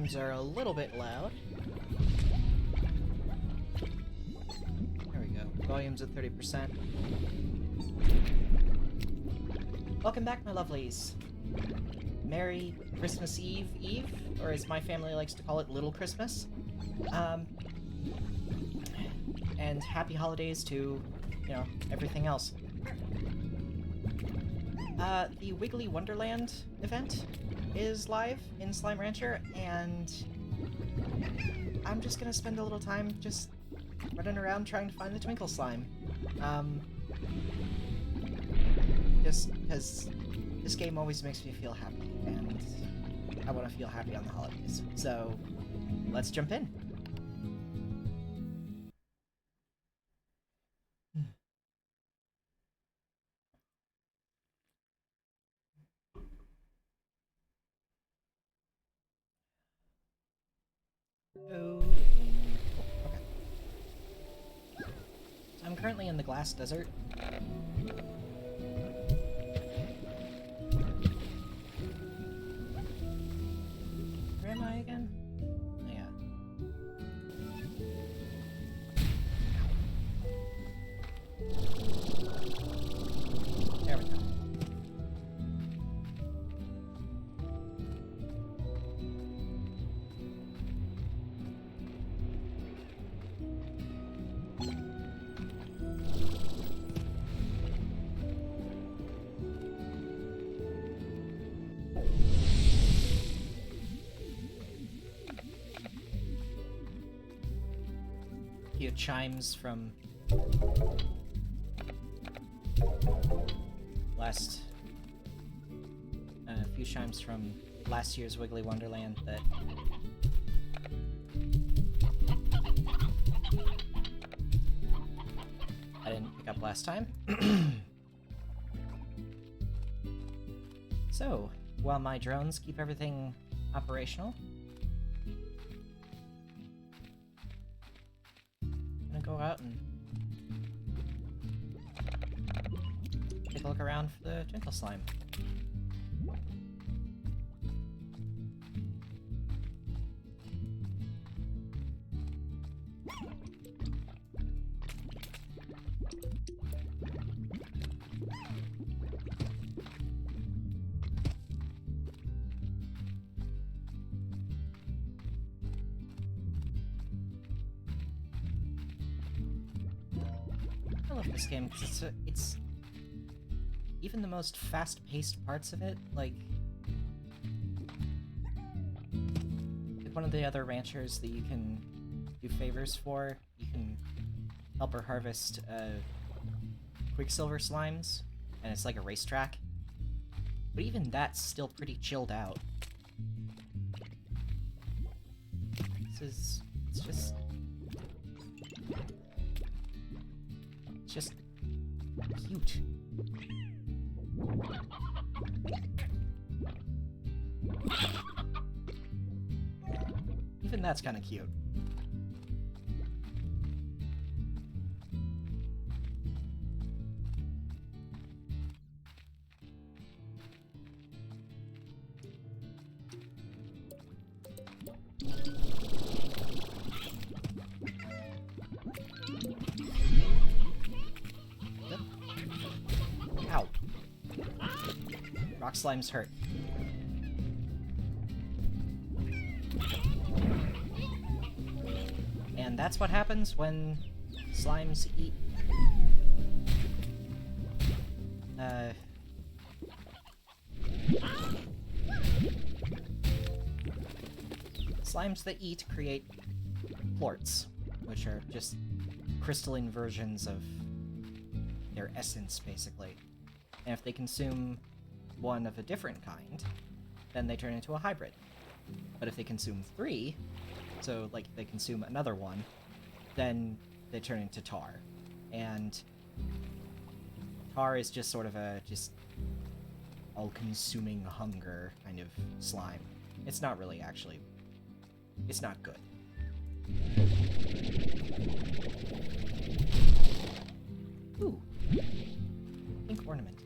chimes are a little bit loud. There we go. Volume's at 30%. Welcome back, my lovelies. Merry Christmas Eve, or as my family likes to call it, Little Christmas. And happy holidays to, you know, everything else. The Wiggly Wonderland event is live in Slime Rancher, and I'm just gonna spend a little time just running around trying to find the Twinkle Slime. Just because this game always makes me feel happy, and I want to feel happy on the holidays. So, let's jump in. Okay. So I'm currently in the Glass Desert. Where am I again? Oh, yeah. There we go. Few chimes from last year's Wiggly Wonderland that I didn't pick up last time. So, while my drones keep everything operational, I'm gonna go out and take a look around for the Twinkle Slime. I love this game because it's even the most fast-paced parts of it, like one of the other ranchers that you can do favors for, you can help her harvest Quicksilver slimes, and it's like a racetrack. But even that's still pretty chilled out. It's just cute. Even that's kind of cute. Ow. Rock slime's hurt. And that's what happens when slimes eat slimes that eat create plorts, which are just crystalline versions of their essence, basically. And if they consume one of a different kind, then they turn into a hybrid. But if they consume 3, so like they consume another one, then they turn into tar. And tar is just sort of a all-consuming hunger kind of slime. It's not really actually... It's not good. Ooh. Pink ornament.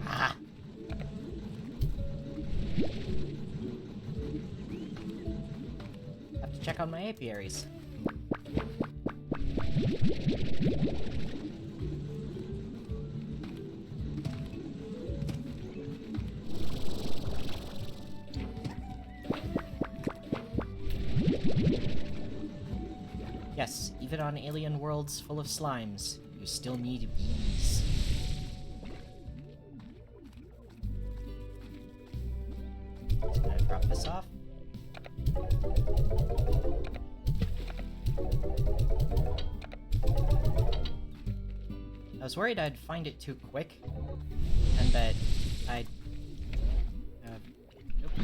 Ah! Have to check on my apiaries. Yes, even on alien worlds full of slimes, you still need bees. Just gonna drop this off. I was worried I'd find it too quick, and that I'd... nope. I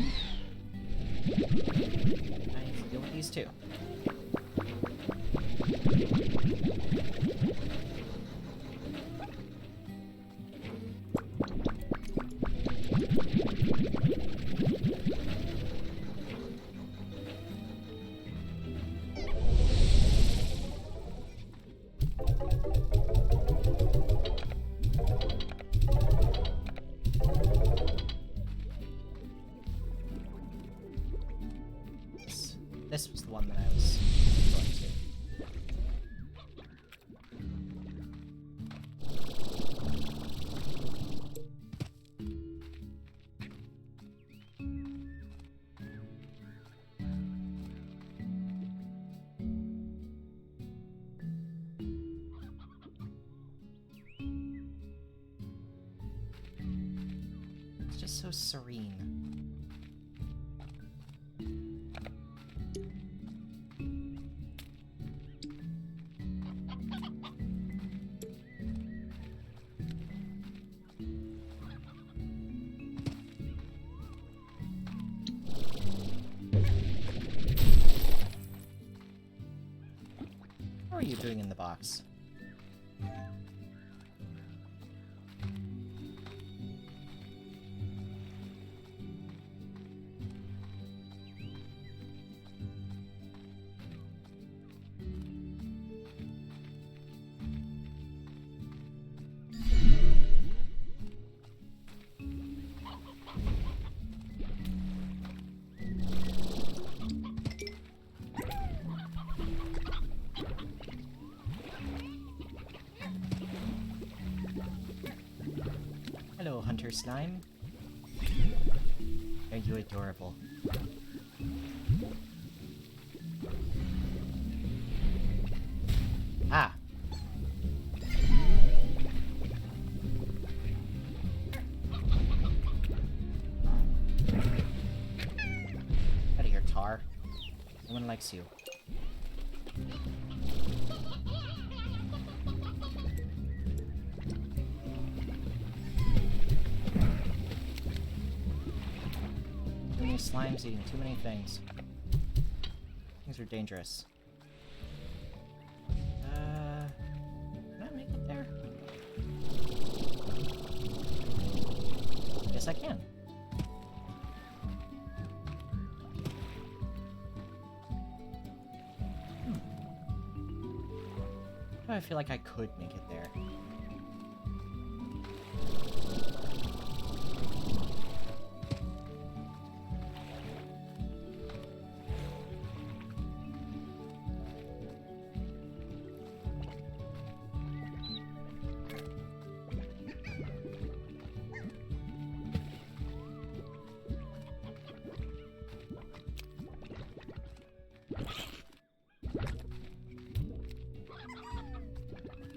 need to deal with these too. This was the one that I was going to. It's just so serene. What are you doing in the box? Hello, Hunter Slime. Are you adorable? Ah! Out of here, Tar. No one likes you. Too many slimes eating too many things. Things are dangerous. Can I make it there? Yes, I can. I feel like I could make it there.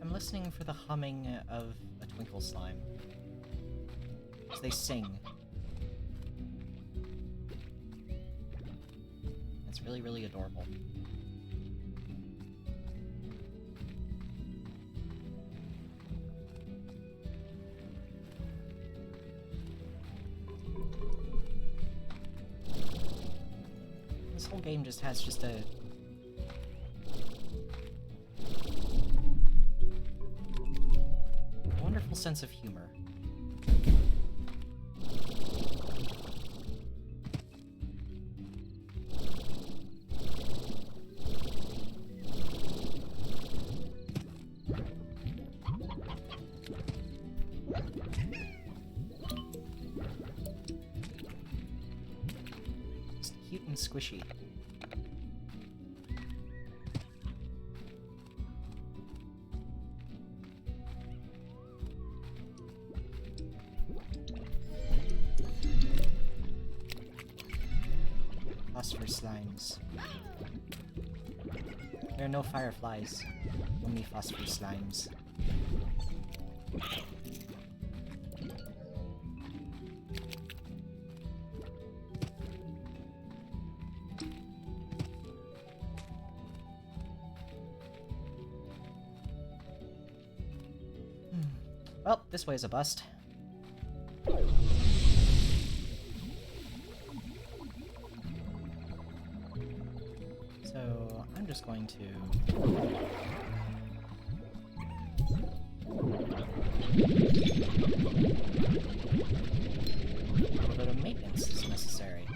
I'm listening for the humming of a twinkle slime. As they sing. It's really, really adorable. This whole game just has just a wonderful sense of humor. squishy. Phosphor slimes. There are no fireflies, only phosphor slimes. Well, this way is a bust. So, I'm just going to... a little bit of maintenance is necessary.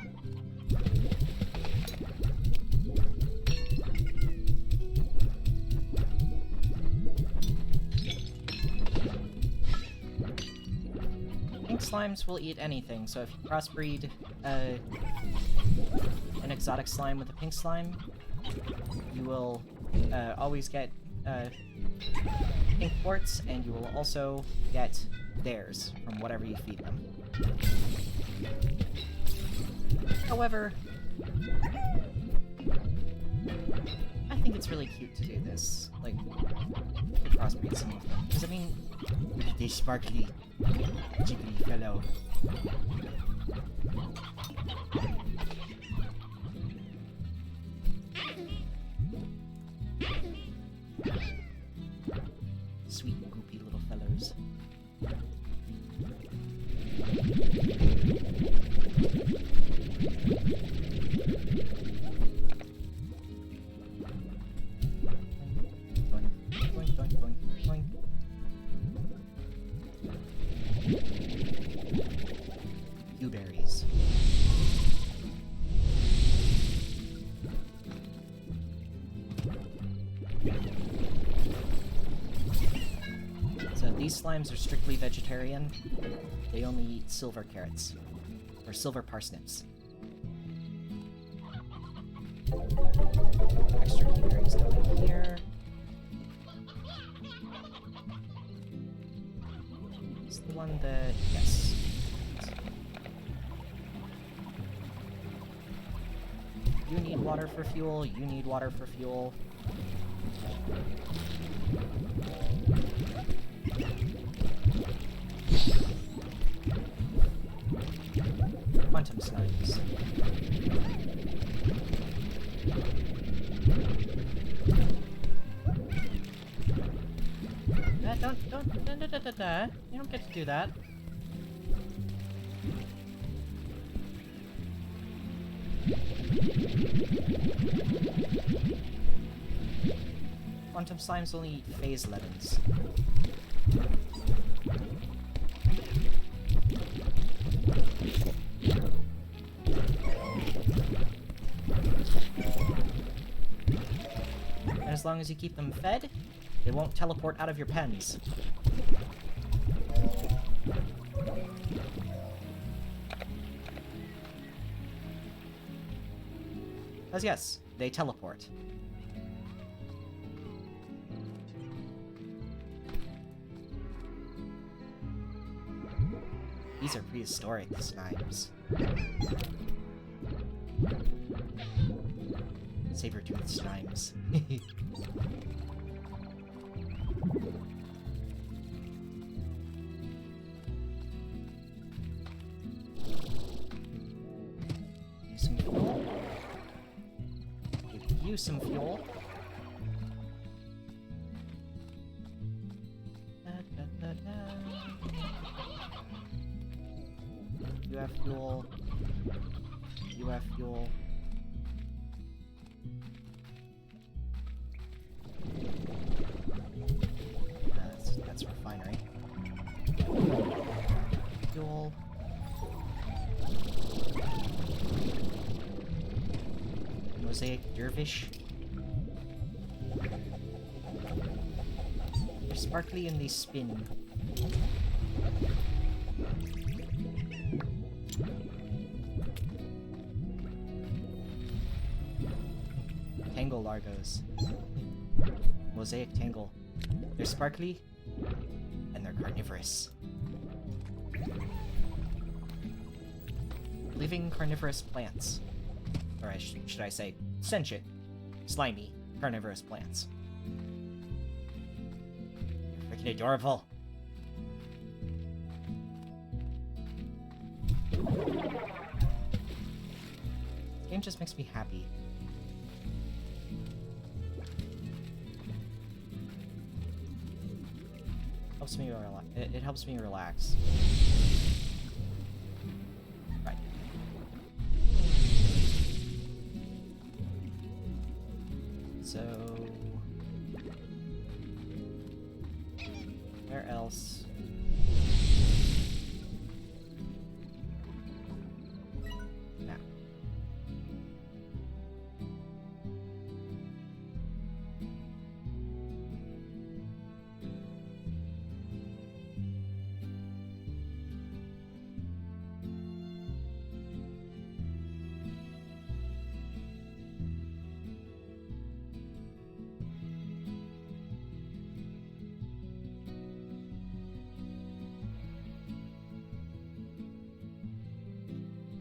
Pink slimes will eat anything, so if you crossbreed an exotic slime with a pink slime, you will always get pink quartz, and you will also get theirs from whatever you feed them. However, I think it's really cute to do this, like, to crossbreed some of them. Because, I mean, look at this sparkly, jiggly fellow. Sweet, goopy little fellows. Boink, boink, boink, boink. Blueberries. So these slimes are strictly vegetarian. They only eat silver carrots. Or silver parsnips. Extra blueberries going here. It's the one that... yes. You need water for fuel, you need water for fuel. Quantum slimes. Don't, you don't get to do that. Quantum slimes only eat phase lemons. And as long as you keep them fed, they won't teleport out of your pens. Because yes, they teleport. These are prehistoric slimes. Saber-toothed slimes. Use some fuel. Give you some fuel. You have fuel. You have fuel. That's refinery. Fuel. Mosaic dervish. They're sparkly and they spin. Tangle Largos. Mosaic Tangle. They're sparkly, and they're carnivorous. Living carnivorous plants. Or should I say, sentient, slimy, carnivorous plants. Freaking adorable. This game just makes me happy. Helps me it helps me relax. Right. So where else? Now.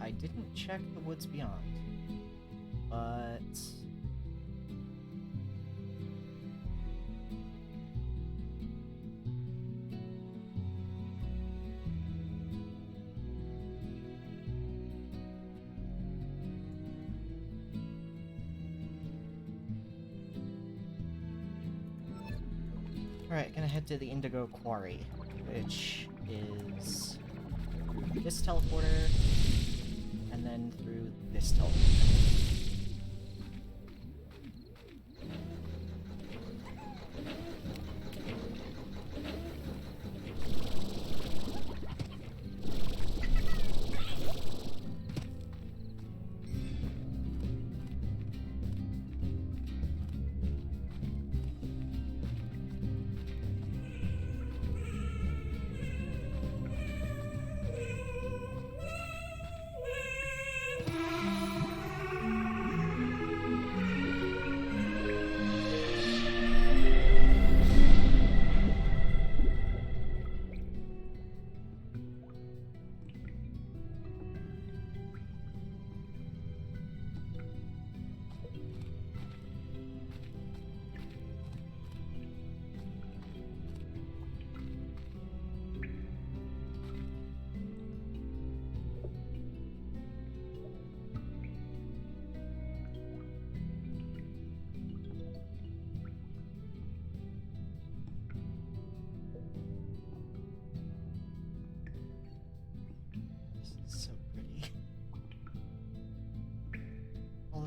I didn't check the woods beyond, but alright, gonna head to the Indigo Quarry, which is through this teleporter, and then through this teleporter.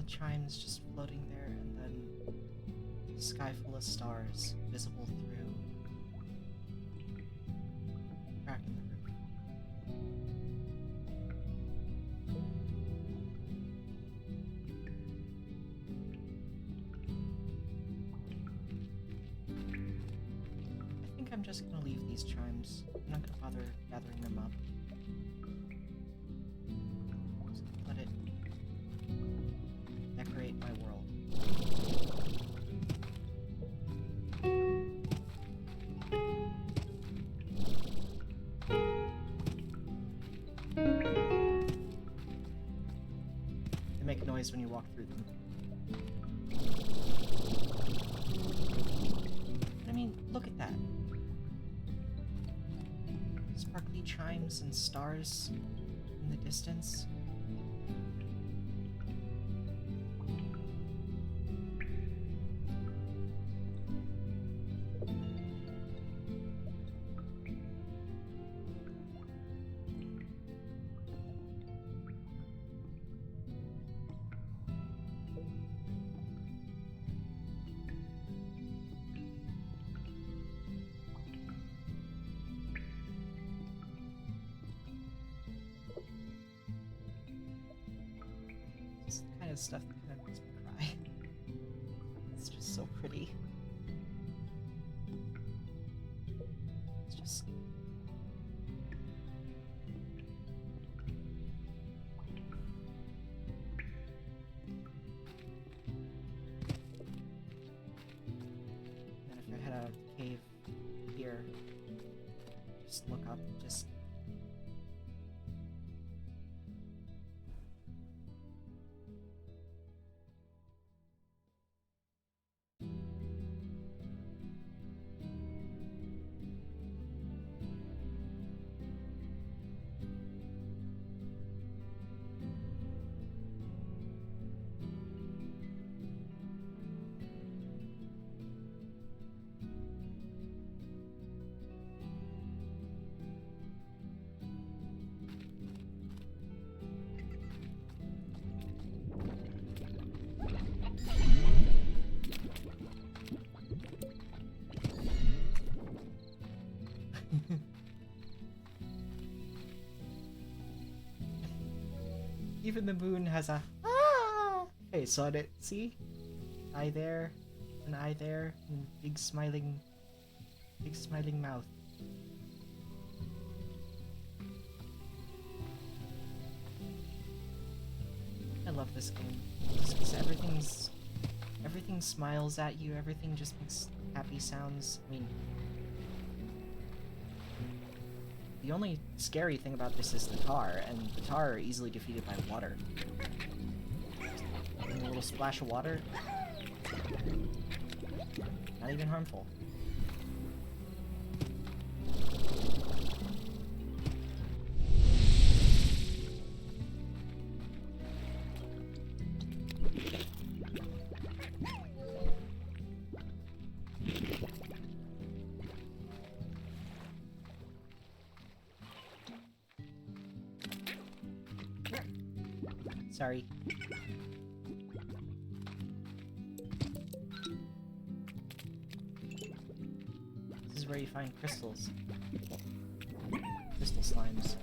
Chimes just floating there, and then the sky full of stars visible through a crack in the roof. I think I'm just gonna leave these chimes. I'm not gonna bother gathering them up. Just let it decorate my world. They make noise when you walk through them. I mean, look at that. Sparkly chimes and stars in the distance. Stuff that kind of makes me cry. It's just so pretty. It's just... Just look up, just... Even the moon has a face on it, see? Eye there, an eye there, and big smiling mouth. I love this game. Just 'cause everything smiles at you, everything just makes happy sounds. I mean, the only scary thing about this is the tar, and the tar are easily defeated by water. And a little splash of water, not even harmful. Sorry. This is where you find crystals. Crystal slimes.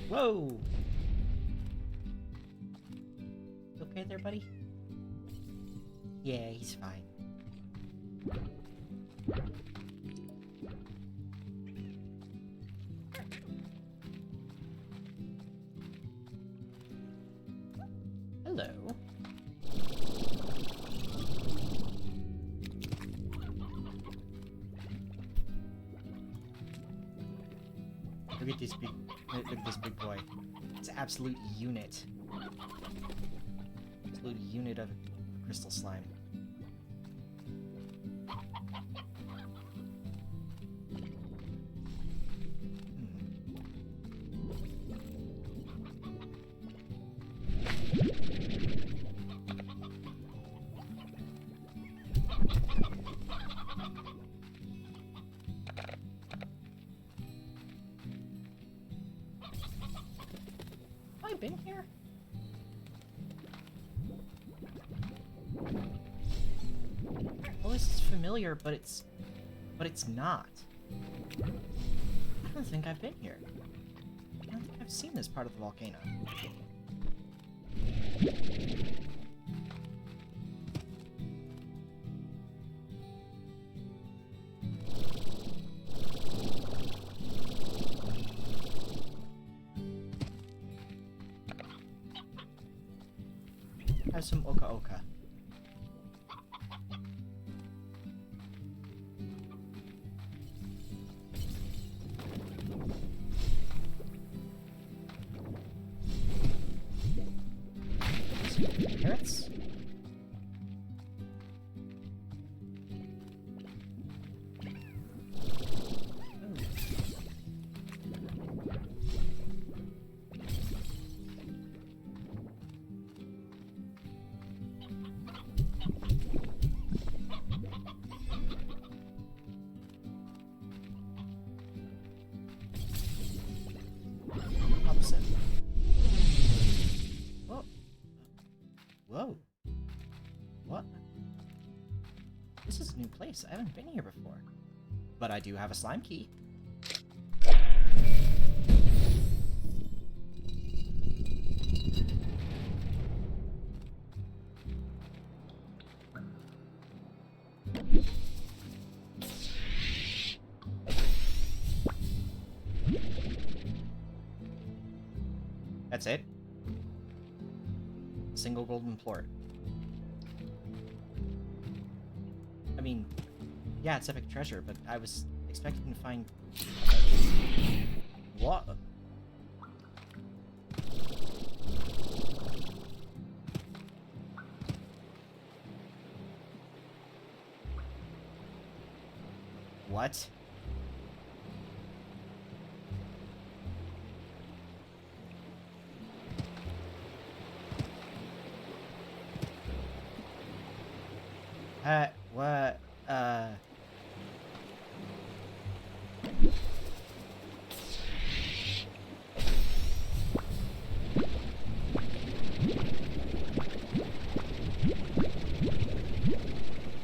Whoa! You okay there, buddy? Yeah, he's fine. Hello. Look at this big boy. It's an absolute unit. Absolute unit of crystal slime. Have I been here? Well, this is familiar, but it's not. I don't think I've been here. I don't think I've seen this part of the volcano. Have some Oka Oka. Some carrots? Whoa. What? This is a new place. I haven't been here before. But I do have a slime key. That's it? Single golden plort. I mean, yeah, it's epic treasure, but I was expecting to find... What? What? What?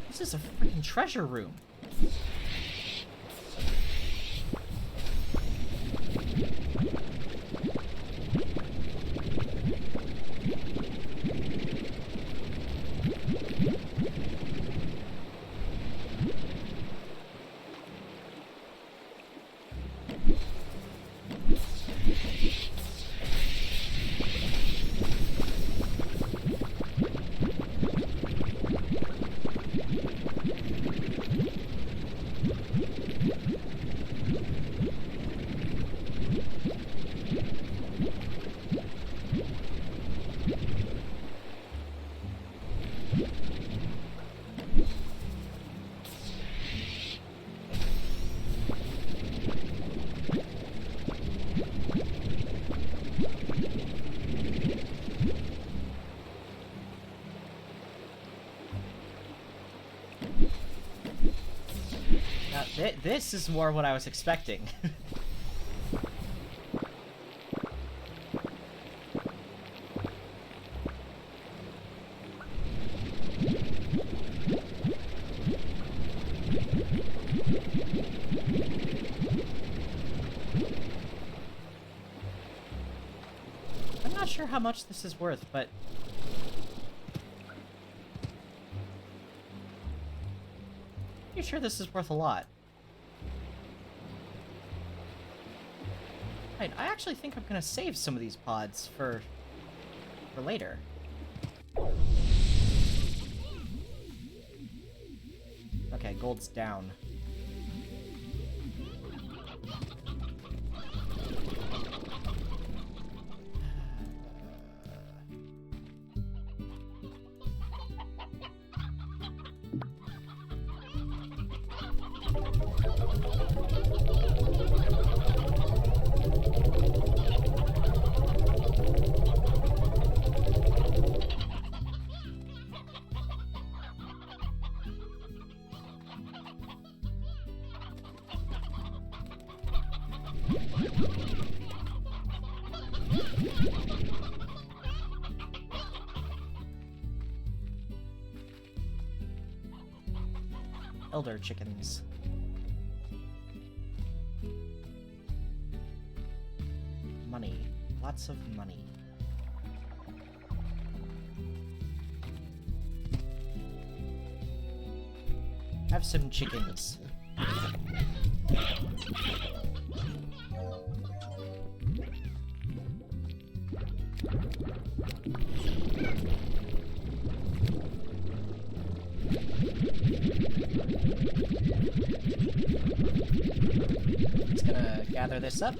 This is a freaking treasure room. Now, this is more what I was expecting. I'm not sure how much this is worth, but... I'm sure this is worth a lot. Right, I actually think I'm gonna save some of these pods for later. Okay, gold's down. Elder chickens. Money. Lots of money. Have some chickens. Just gonna gather this up.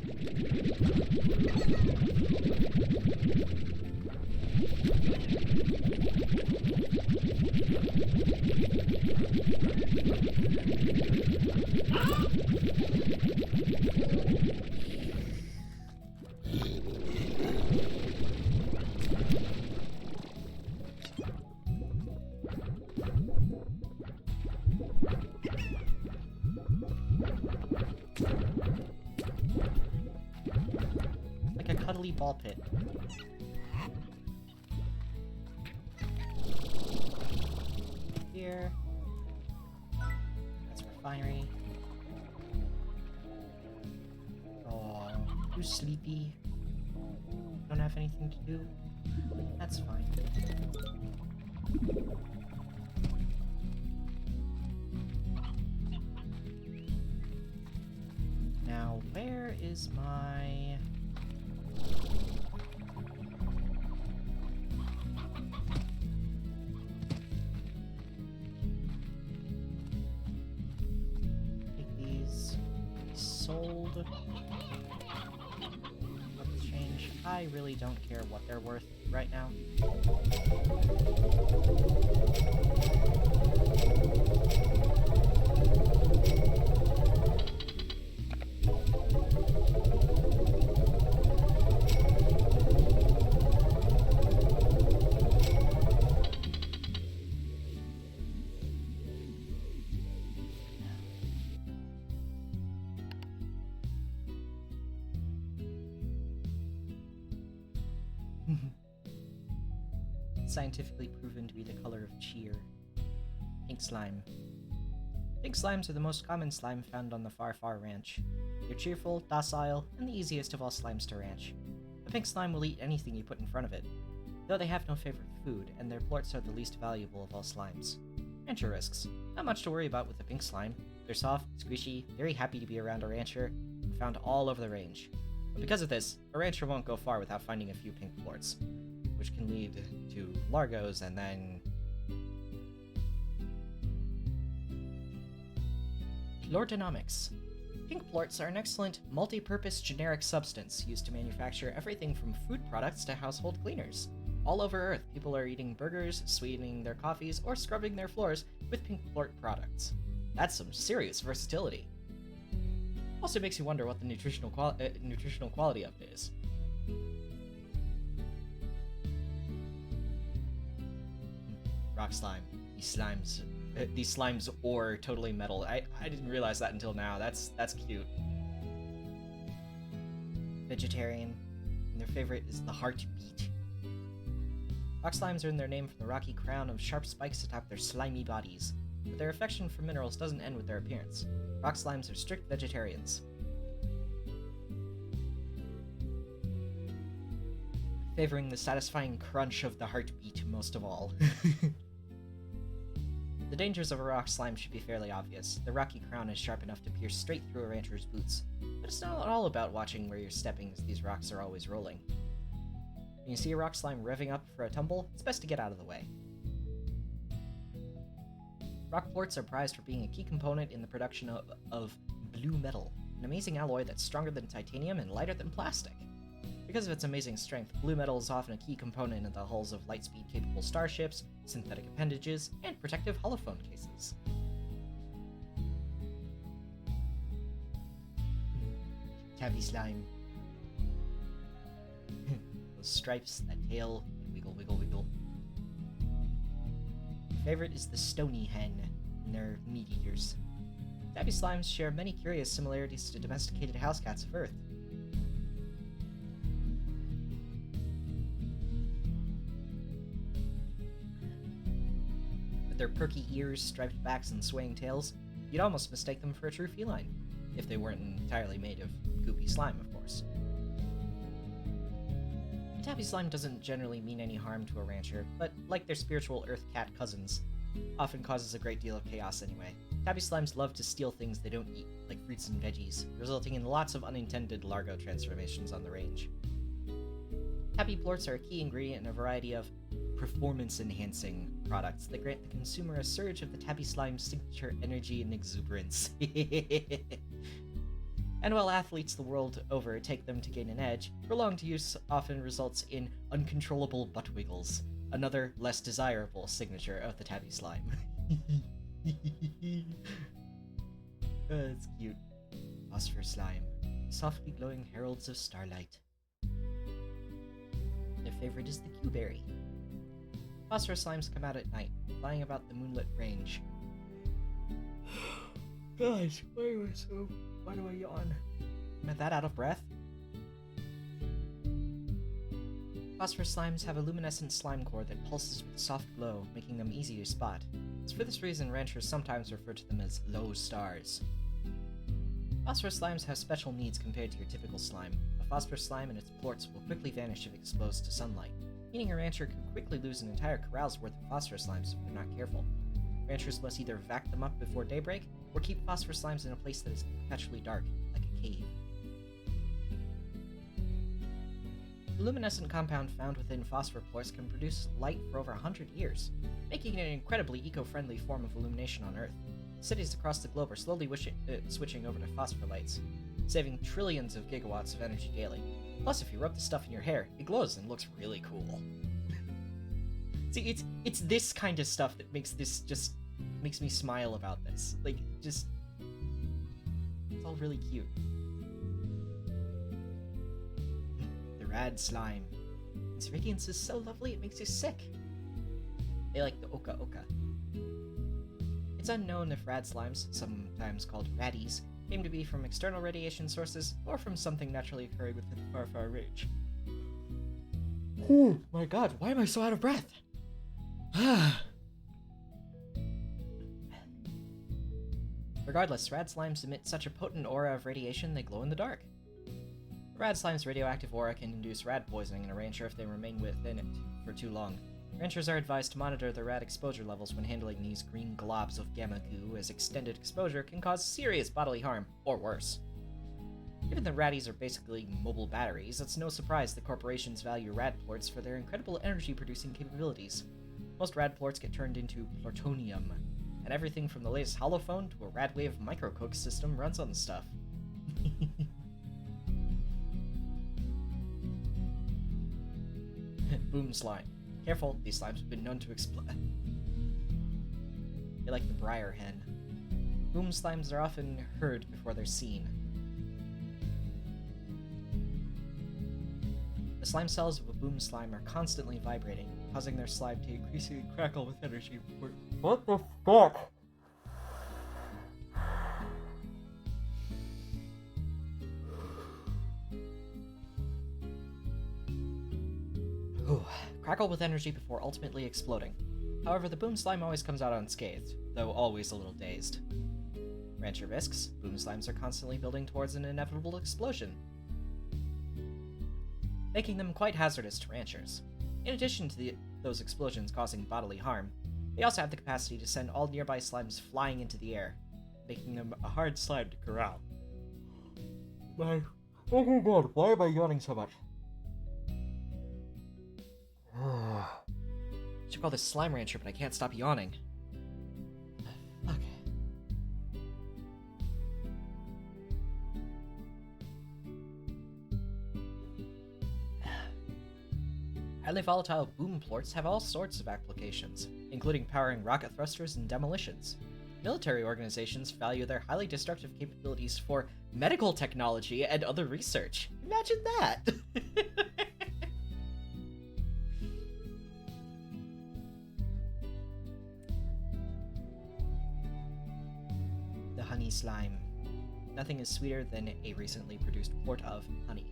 Like a cuddly ball pit. Here. That's refinery. Oh, you sleepy? Don't have anything to do? That's fine. Now, where is my... I really don't care what they're worth right now. Scientifically proven to be the color of cheer. Pink slime. Pink slimes are the most common slime found on the Far Far Ranch. They're cheerful, docile, and the easiest of all slimes to ranch. A pink slime will eat anything you put in front of it, though they have no favorite food, and their plorts are the least valuable of all slimes. Rancher risks. Not much to worry about with a pink slime. They're soft, squishy, very happy to be around a rancher, and found all over the range. But because of this, a rancher won't go far without finding a few pink plorts, which can lead to largos and then Plortonomics. Pink plorts are an excellent multi-purpose generic substance used to manufacture everything from food products to household cleaners. All over Earth, people are eating burgers, sweetening their coffees, or scrubbing their floors with pink plort products. That's some serious versatility. Also makes you wonder what the nutritional quality of it is. Rock slime. These slimes are totally metal. I didn't realize that until now. That's cute. Vegetarian. And their favorite is the heartbeat. Rock slimes earn their name from the rocky crown of sharp spikes atop their slimy bodies. But their affection for minerals doesn't end with their appearance. Rock slimes are strict vegetarians. Favoring the satisfying crunch of the heartbeat most of all. The dangers of a rock slime should be fairly obvious. The rocky crown is sharp enough to pierce straight through a rancher's boots. But it's not all about watching where you're stepping, as these rocks are always rolling. When you see a rock slime revving up for a tumble, it's best to get out of the way. Rock plorts are prized for being a key component in the production of blue metal, an amazing alloy that's stronger than titanium and lighter than plastic. Because of its amazing strength, blue metal is often a key component in the hulls of lightspeed-capable starships, synthetic appendages, and protective holophone cases. Tabby slime. Those stripes, that tail, and wiggle, wiggle, wiggle. My favorite is the stony hen, and they're meat eaters. Tabby slimes share many curious similarities to domesticated house cats of Earth. Their perky ears, striped backs, and swaying tails, you'd almost mistake them for a true feline, if they weren't entirely made of goopy slime, of course. Tabby slime doesn't generally mean any harm to a rancher, but like their spiritual earth cat cousins, often causes a great deal of chaos anyway. Tabby slimes love to steal things they don't eat, like fruits and veggies, resulting in lots of unintended largo transformations on the range. Tabby plorts are a key ingredient in a variety of performance-enhancing products that grant the consumer a surge of the tabby slime's signature energy and exuberance. And while athletes the world over take them to gain an edge, prolonged use often results in uncontrollable butt wiggles, another less desirable signature of the tabby slime. That's cute. Phosphor slime, softly glowing heralds of starlight. Their favorite is the Q-berry. Phosphor slimes come out at night, flying about the moonlit range. Guys, why do I yawn? Am I that out of breath? Phosphor slimes have a luminescent slime core that pulses with soft glow, making them easy to spot. It's for this reason ranchers sometimes refer to them as low stars. Phosphor slimes have special needs compared to your typical slime. A phosphor slime and its plorts will quickly vanish if exposed to sunlight, meaning a rancher could quickly lose an entire corral's worth of phosphor slimes if they're not careful. Ranchers must either vac them up before daybreak, or keep phosphor slimes in a place that is perpetually dark, like a cave. The luminescent compound found within phosphor plorts can produce light for over 100 years, making it an incredibly eco-friendly form of illumination on Earth. Cities across the globe are slowly switching over to phosphor lights. saving trillions of gigawatts of energy daily. Plus, if you rub the stuff in your hair, it glows and looks really cool. See, it's this kind of stuff that makes me smile about this. Like, just... It's all really cute. The rad slime. Its radiance is so lovely it makes you sick. They like the Oka Oka. It's unknown if rad slimes, sometimes called raddies, came to be from external radiation sources or from something naturally occurring within the far, far range. Oh my god, why am I so out of breath? Regardless, rad slimes emit such a potent aura of radiation they glow in the dark. The rad slime's radioactive aura can induce rad poisoning in a rancher if they remain within it for too long. Ranchers are advised to monitor their rad exposure levels when handling these green globs of gamma goo, as extended exposure can cause serious bodily harm, or worse. Given that raddies are basically mobile batteries, it's no surprise that corporations value rad plorts for their incredible energy-producing capabilities. Most rad plorts get turned into plutonium, and everything from the latest holophone to a Radwave microcoke system runs on the stuff. Boom slime. Careful, these slimes have been known to explode. They're like the briar hen. Boom slimes are often heard before they're seen. The slime cells of a boom slime are constantly vibrating, causing their slime to increasingly crackle with energy. What the fuck? Crackle with energy before ultimately exploding. However, the boom slime always comes out unscathed, though always a little dazed. Rancher risks, boom slimes are constantly building towards an inevitable explosion, making them quite hazardous to ranchers. In addition to those explosions causing bodily harm, they also have the capacity to send all nearby slimes flying into the air, making them a hard slime to corral. Oh my god, why am I yawning so much? Should call this Slime Rancher, but I can't stop yawning. Fuck. Highly volatile boom plorts have all sorts of applications, including powering rocket thrusters and demolitions. Military organizations value their highly destructive capabilities for medical technology and other research. Imagine that! Honey slime. Nothing is sweeter than a recently produced plort of honey.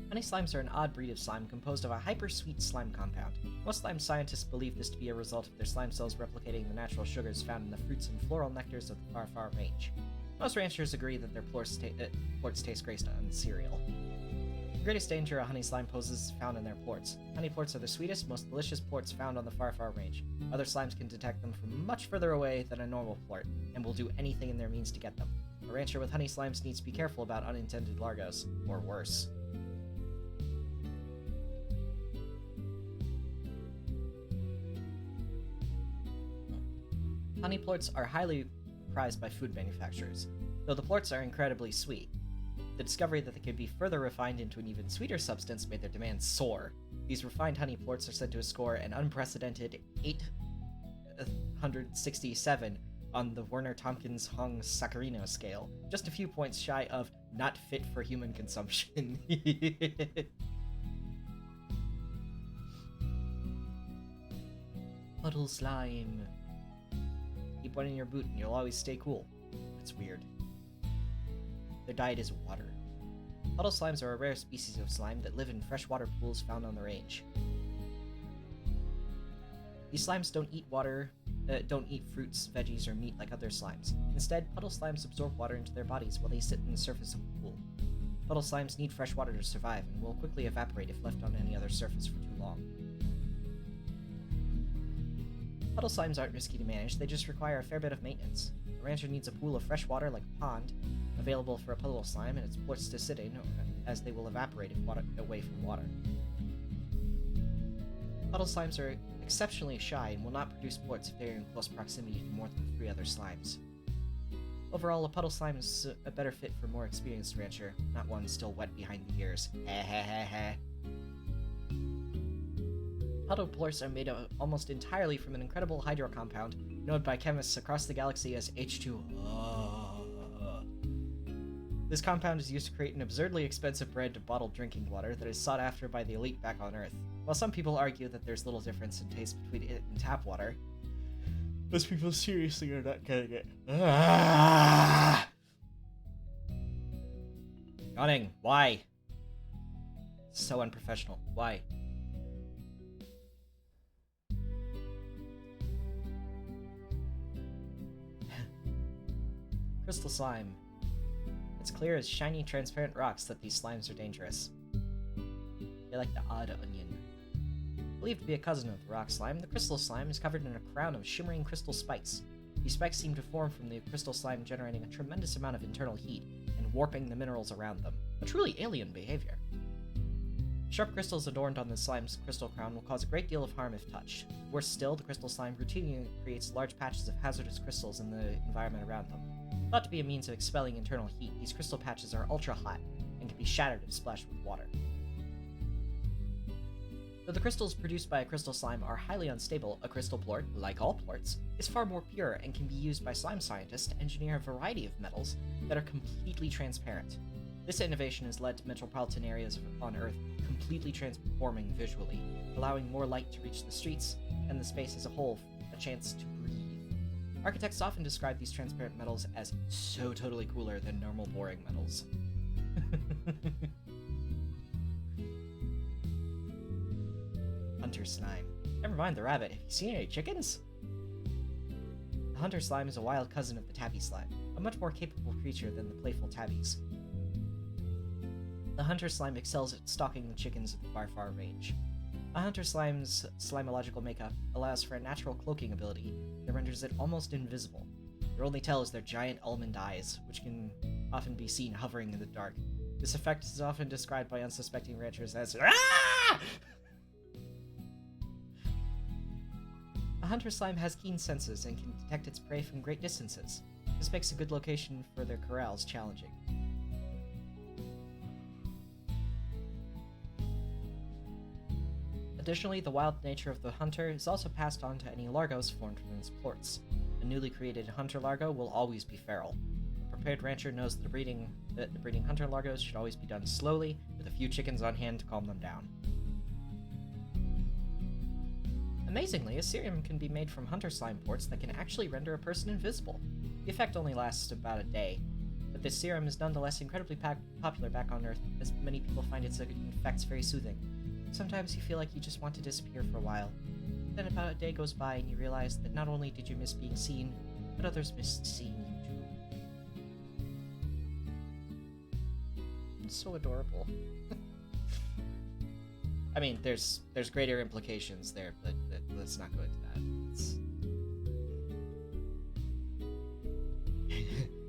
Honey slimes are an odd breed of slime composed of a hyper-sweet slime compound. Most slime scientists believe this to be a result of their slime cells replicating the natural sugars found in the fruits and floral nectars of the far, far range. Most ranchers agree that their plorts taste great on cereal. The greatest danger a honey slime poses is found in their plorts. Honey plorts are the sweetest, most delicious plorts found on the far, far range. Other slimes can detect them from much further away than a normal plort, and will do anything in their means to get them. A rancher with honey slimes needs to be careful about unintended largos, or worse. Honey plorts are highly prized by food manufacturers, though the plorts are incredibly sweet. The discovery that they could be further refined into an even sweeter substance made their demands soar. These refined honey plorts are said to score an unprecedented 867 on the Werner-Tompkins-Hong Saccharino scale, just a few points shy of not fit for human consumption. Puddle slime. Keep one in your boot and you'll always stay cool. It's weird. Their diet is water. Puddle slimes are a rare species of slime that live in freshwater pools found on the range. These slimes don't eat fruits, veggies, or meat like other slimes. Instead, puddle slimes absorb water into their bodies while they sit on the surface of the pool. Puddle slimes need fresh water to survive and will quickly evaporate if left on any other surface for too long. Puddle slimes aren't risky to manage, they just require a fair bit of maintenance. A rancher needs a pool of fresh water like a pond, available for a puddle slime and its plorts to sit in, as they will evaporate if away from water. Puddle slimes are exceptionally shy and will not produce plorts if they are in close proximity to more than 3 other slimes. Overall, a puddle slime is a better fit for a more experienced rancher, not one still wet behind the ears. Puddle plorts are made almost entirely from an incredible hydro compound known by chemists across the galaxy as H2O. This compound is used to create an absurdly expensive brand of bottled drinking water that is sought after by the elite back on Earth. While some people argue that there's little difference in taste between it and tap water, most people seriously are not getting it. Yawning. Why? So unprofessional. Why? Crystal slime. It's clear as shiny, transparent rocks that these slimes are dangerous. They like the odd onion. Believed to be a cousin of the rock slime, the crystal slime is covered in a crown of shimmering crystal spikes. These spikes seem to form from the crystal slime, generating a tremendous amount of internal heat and warping the minerals around them. A truly alien behavior. Sharp crystals adorned on the slime's crystal crown will cause a great deal of harm if touched. Worse still, the crystal slime routinely creates large patches of hazardous crystals in the environment around them. Thought to be a means of expelling internal heat, these crystal patches are ultra hot and can be shattered if splashed with water. Though the crystals produced by a crystal slime are highly unstable, a crystal plort, like all plorts, is far more pure and can be used by slime scientists to engineer a variety of metals that are completely transparent. This innovation has led to metropolitan areas on Earth completely transforming visually, allowing more light to reach the streets and the space as a whole a chance to breathe. Architects often describe these transparent metals as so totally cooler than normal boring metals. Hunter slime. Never mind the rabbit, have you seen any chickens? The hunter slime is a wild cousin of the tabby slime, a much more capable creature than the playful tabbies. The hunter slime excels at stalking the chickens of the far range. A hunter slime's slimological makeup allows for a natural cloaking ability that renders it almost invisible. Their only tell is their giant almond eyes, which can often be seen hovering in the dark. This effect is often described by unsuspecting ranchers as "Ah!" A hunter slime has keen senses and can detect its prey from great distances. This makes a good location for their corrals challenging. Additionally, the wild nature of the hunter is also passed on to any largos formed from its plorts. A newly created hunter largo will always be feral. A prepared rancher knows that the breeding hunter largos should always be done slowly, with a few chickens on hand to calm them down. Amazingly, a serum can be made from hunter slime plorts that can actually render a person invisible. The effect only lasts about a day, but this serum is nonetheless incredibly popular back on Earth, as many people find its effects very soothing. Sometimes you feel like you just want to disappear for a while. Then about a day goes by and you realize that not only did you miss being seen, but others missed seeing you too. It's so adorable. I mean, there's greater implications there, but let's not go into that.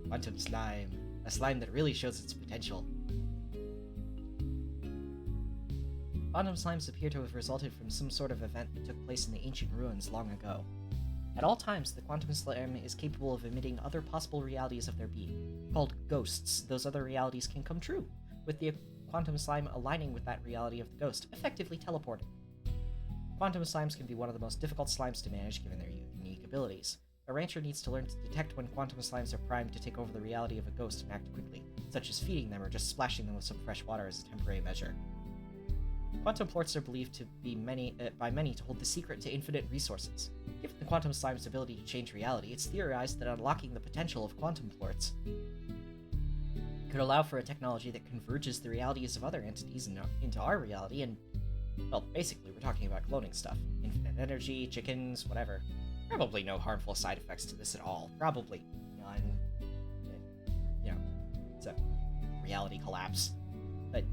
Quantum slime. A slime that really shows its potential. Quantum slimes appear to have resulted from some sort of event that took place in the ancient ruins long ago. At all times, the quantum slime is capable of emitting other possible realities of their being. Called ghosts, those other realities can come true, with the quantum slime aligning with that reality of the ghost, effectively teleporting. Quantum slimes can be one of the most difficult slimes to manage given their unique abilities. A rancher needs to learn to detect when quantum slimes are primed to take over the reality of a ghost and act quickly, such as feeding them or just splashing them with some fresh water as a temporary measure. Quantum plorts are believed to be by many to hold the secret to infinite resources. Given the quantum slime's ability to change reality, it's theorized that unlocking the potential of quantum plorts could allow for a technology that converges the realities of other entities into our reality and, well, basically we're talking about cloning stuff. Infinite energy, chickens, whatever. Probably no harmful side effects to this at all. Probably none. You know, it's a reality collapse. But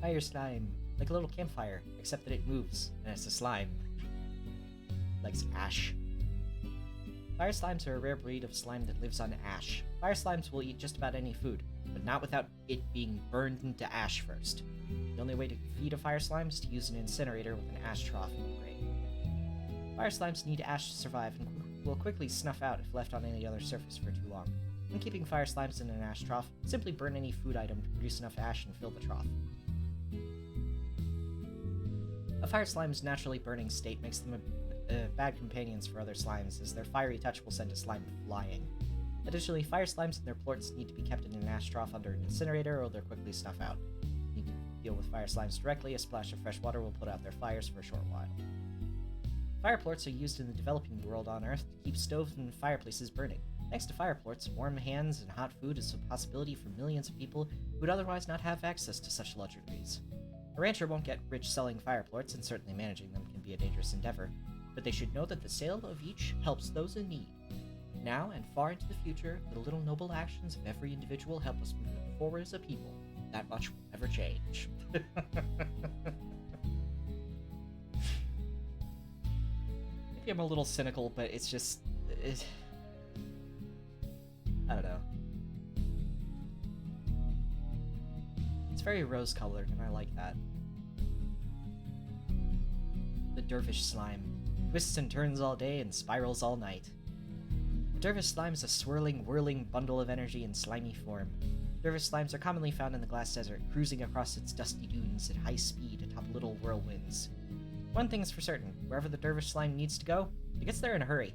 fire slime, like a little campfire, except that it moves, and it's a slime. Likes ash. Fire slimes are a rare breed of slime that lives on ash. Fire slimes will eat just about any food, but not without it being burned into ash first. The only way to feed a fire slime is to use an incinerator with an ash trough and a grate. Fire slimes need ash to survive and will quickly snuff out if left on any other surface for too long. When keeping fire slimes in an ash trough, simply burn any food item to produce enough ash and fill the trough. A fire slime's naturally burning state makes them bad companions for other slimes, as their fiery touch will send a slime flying. Additionally, fire slimes and their plorts need to be kept in an ash trough under an incinerator or they'll quickly snuff out. If you need to deal with fire slimes directly, a splash of fresh water will put out their fires for a short while. Fire plorts are used in the developing world on Earth to keep stoves and fireplaces burning. Thanks to fire plorts, warm hands and hot food is a possibility for millions of people who would otherwise not have access to such luxuries. A rancher won't get rich selling fire plorts, and certainly managing them can be a dangerous endeavor, but they should know that the sale of each helps those in need. Now and far into the future, the little noble actions of every individual help us move forward as a people. That much will never change. Maybe I'm a little cynical, but it's just... I don't know. It's very rose-colored, and I like that. The Dervish Slime. Twists and turns all day and spirals all night. The Dervish Slime is a swirling, whirling bundle of energy in slimy form. Dervish Slimes are commonly found in the Glass Desert, cruising across its dusty dunes at high speed atop little whirlwinds. One thing is for certain, wherever the Dervish Slime needs to go, it gets there in a hurry.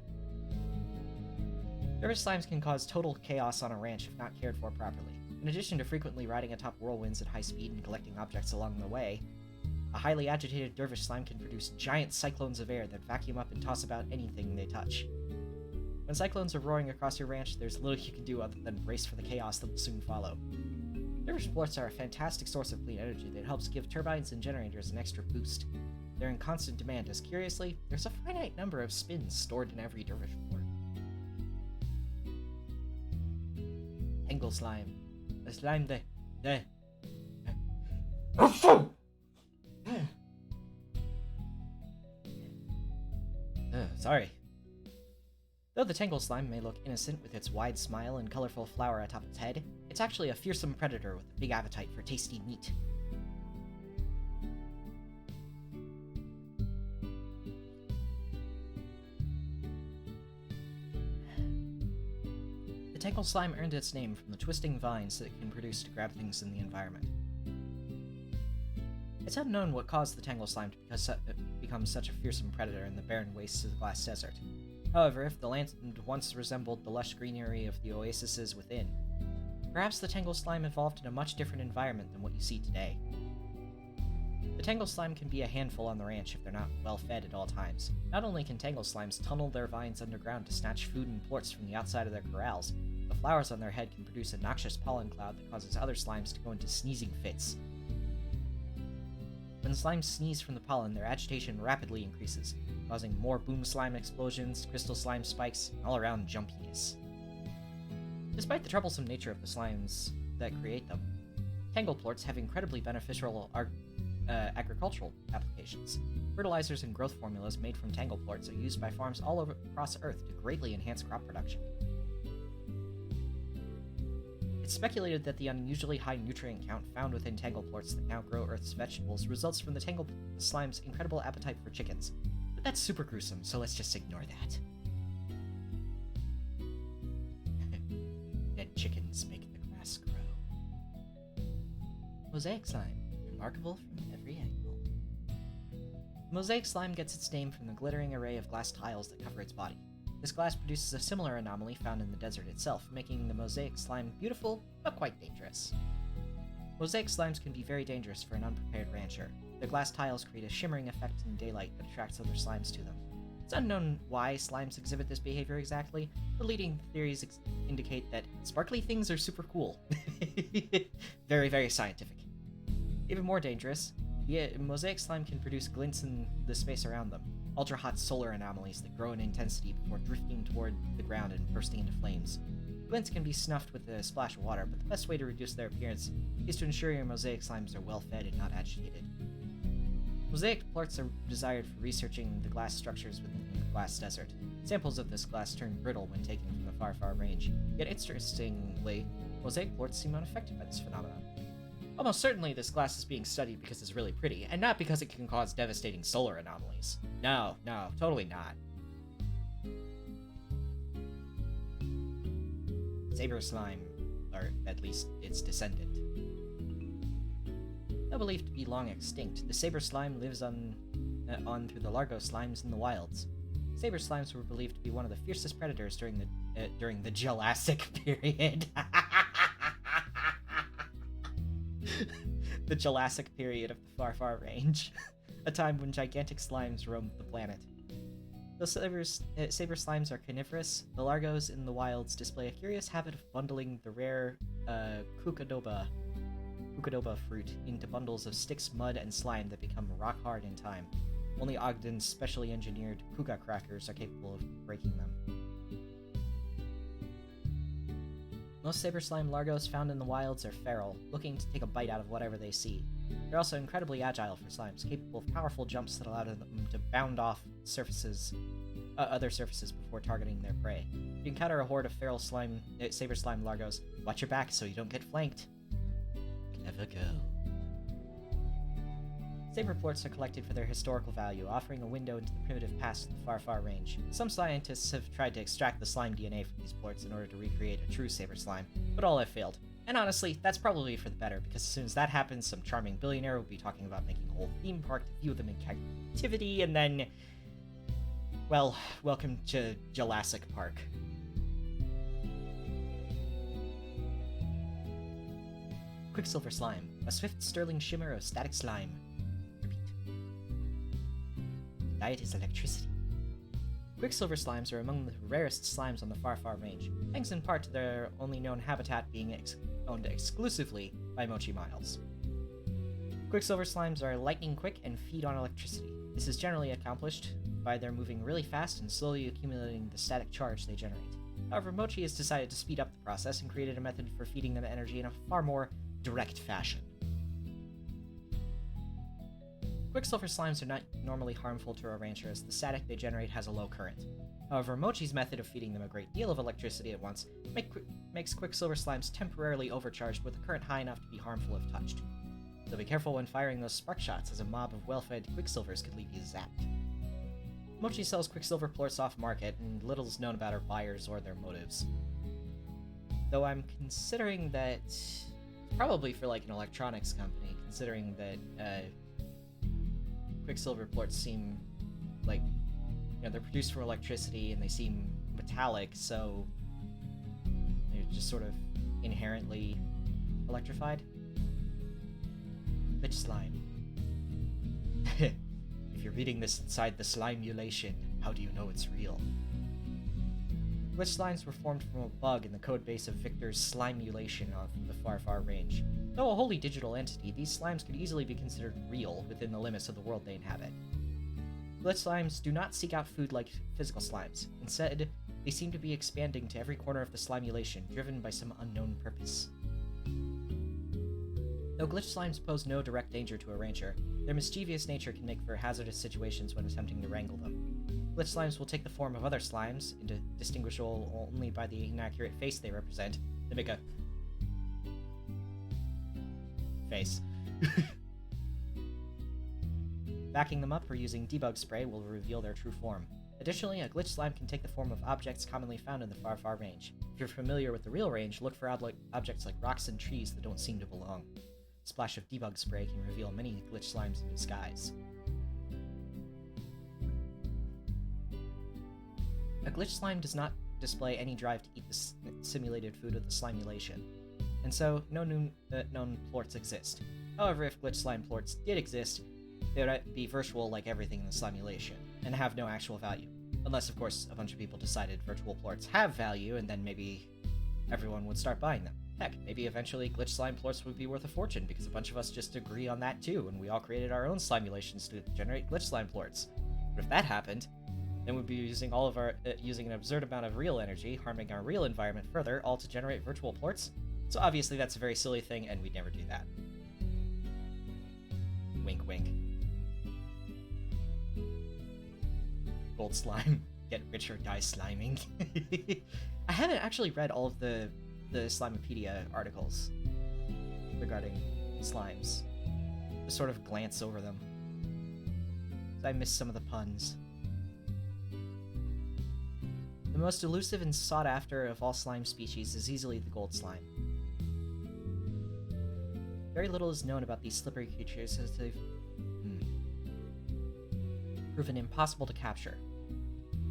Dervish Slimes can cause total chaos on a ranch if not cared for properly. In addition to frequently riding atop whirlwinds at high speed and collecting objects along the way, a highly agitated Dervish Slime can produce giant cyclones of air that vacuum up and toss about anything they touch. When cyclones are roaring across your ranch, there's little you can do other than brace for the chaos that will soon follow. Dervish plorts are a fantastic source of clean energy that helps give turbines and generators an extra boost. They're in constant demand, as curiously, there's a finite number of spins stored in every Dervish plort. Tangle Slime. A slime that... Sorry. Though the Tangle Slime may look innocent with its wide smile and colorful flower atop its head, it's actually a fearsome predator with a big appetite for tasty meat. The Tangle Slime earned its name from the twisting vines that it can produce to grab things in the environment. It's unknown what caused the Tangle Slime to become such a fearsome predator in the barren wastes of the Glass Desert. However, if the land once resembled the lush greenery of the oases within, perhaps the Tangle Slime evolved in a much different environment than what you see today. The Tangle Slime can be a handful on the ranch if they're not well fed at all times. Not only can Tangle Slimes tunnel their vines underground to snatch food and plorts from the outside of their corrals, the flowers on their head can produce a noxious pollen cloud that causes other slimes to go into sneezing fits. When slimes sneeze from the pollen, their agitation rapidly increases, causing more boom slime explosions, crystal slime spikes, and all-around jumpiness. Despite the troublesome nature of the slimes that create them, Tangle plorts have incredibly beneficial agricultural applications. Fertilizers and growth formulas made from Tangle plorts are used by farms all across Earth to greatly enhance crop production. It's speculated that the unusually high nutrient count found within Tangle plorts that now grow Earth's vegetables results from the Tangle Slime's incredible appetite for chickens. But that's super gruesome, so let's just ignore that. Dead chickens make the grass grow. Mosaic Slime, remarkable from every angle. Mosaic Slime gets its name from the glittering array of glass tiles that cover its body. This glass produces a similar anomaly found in the desert itself, making the Mosaic Slime beautiful, but quite dangerous. Mosaic Slimes can be very dangerous for an unprepared rancher. The glass tiles create a shimmering effect in daylight that attracts other slimes to them. It's unknown why slimes exhibit this behavior exactly, but leading theories indicate that sparkly things are super cool. Very, very scientific. Even more dangerous, the Mosaic Slime can produce glints in the space around them, ultra-hot solar anomalies that grow in intensity before drifting toward the ground and bursting into flames. Glints can be snuffed with a splash of water, but the best way to reduce their appearance is to ensure your Mosaic Slimes are well fed and not agitated. Mosaic plorts are desired for researching the glass structures within the Glass Desert. Samples of this glass turn brittle when taken from the far range, yet interestingly, Mosaic plorts seem unaffected by this phenomenon. Almost certainly this glass is being studied because it's really pretty, and not because it can cause devastating solar anomalies. No, totally not. Saber slime, or at least its descendant. Though believed to be long extinct, the saber slime lives on through the Largo slimes in the wilds. Saber slimes were believed to be one of the fiercest predators during the Jurassic period. The Jurassic period of the Far Far Range, a time when gigantic slimes roamed the planet. Though saber slimes are carnivorous, the Largos in the wilds display a curious habit of bundling the rare Cucadoba fruit into bundles of sticks, mud, and slime that become rock hard in time. Only Ogden's specially engineered Kuga crackers are capable of breaking them. Most saber slime Largos found in the wilds are feral, looking to take a bite out of whatever they see. They're also incredibly agile for slimes, capable of powerful jumps that allow them to bound off other surfaces before targeting their prey. If you encounter a horde of feral saber slime Largos, watch your back so you don't get flanked. Clever girl. Saber plorts are collected for their historical value, offering a window into the primitive past of the Far Far Range. Some scientists have tried to extract the slime DNA from these plorts in order to recreate a true saber slime, but all have failed. And honestly, that's probably for the better, because as soon as that happens, some charming billionaire will be talking about making a whole theme park to view them in captivity, and then... well, welcome to Jurassic Park. Quicksilver slime, a swift sterling shimmer of static slime. Diet is electricity. Quicksilver slimes are among the rarest slimes on the Far Far Range, thanks in part to their only known habitat being owned exclusively by Mochi Miles. Quicksilver slimes are lightning quick and feed on electricity. This is generally accomplished by their moving really fast and slowly accumulating the static charge they generate. However, Mochi has decided to speed up the process and created a method for feeding them energy in a far more direct fashion. Quicksilver slimes are not normally harmful to a rancher as the static they generate has a low current. However, Mochi's method of feeding them a great deal of electricity at once makes Quicksilver slimes temporarily overcharged with a current high enough to be harmful if touched. So be careful when firing those spark shots, as a mob of well-fed Quicksilvers could leave you zapped. Mochi sells Quicksilver plorts off-market, and little is known about her buyers or their motives. Though I'm considering that... probably for like an electronics company, considering that Quicksilver plorts seem like, you know, they're produced from electricity and they seem metallic, so they're just sort of inherently electrified. Glitch slime. If you're reading this inside the Slimulation, how do you know it's real? Glitch slimes were formed from a bug in the codebase of Victor's Slimulation of the Far Far Range. Though a wholly digital entity, these slimes could easily be considered real within the limits of the world they inhabit. Glitch slimes do not seek out food like physical slimes. Instead, they seem to be expanding to every corner of the Slimulation, driven by some unknown purpose. Though glitch slimes pose no direct danger to a rancher, their mischievous nature can make for hazardous situations when attempting to wrangle them. Glitch slimes will take the form of other slimes, distinguishable only by the inaccurate face they represent. They make a... face. Backing them up or using debug spray will reveal their true form. Additionally, a glitch slime can take the form of objects commonly found in the Far Far Range. If you're familiar with the real range, look for objects like rocks and trees that don't seem to belong. A splash of debug spray can reveal many glitch slimes in disguise. A glitch slime does not display any drive to eat the simulated food of the Slimulation, and so no known plorts exist. However, if glitch slime plorts did exist, they would be virtual like everything in the Slimulation, and have no actual value. Unless, of course, a bunch of people decided virtual plorts have value, and then maybe everyone would start buying them. Heck, maybe eventually glitch slime plorts would be worth a fortune, because a bunch of us just agree on that too, and we all created our own Slimulations to generate glitch slime plorts. But if that happened, then we'd be using using an absurd amount of real energy, harming our real environment further, all to generate virtual plorts. So obviously that's a very silly thing, and we'd never do that. Wink wink. Gold slime. Get rich or die sliming. I haven't actually read all of the Slimepedia articles regarding slimes. Just sort of glance over them. I missed some of the puns. The most elusive and sought after of all slime species is easily the gold slime. Very little is known about these slippery creatures as they've proven impossible to capture.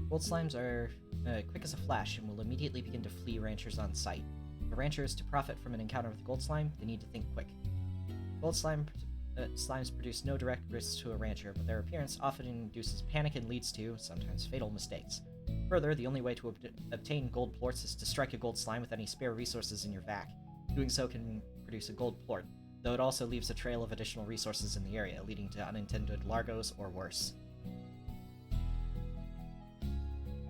Gold slimes are quick as a flash and will immediately begin to flee ranchers on sight. For ranchers to profit from an encounter with gold slime, they need to think quick. Gold slimes produce no direct risks to a rancher, but their appearance often induces panic and leads to, sometimes fatal, mistakes. Further, the only way to obtain gold plorts is to strike a gold slime with any spare resources in your vac. Doing so can produce a gold plort, though it also leaves a trail of additional resources in the area, leading to unintended largos or worse.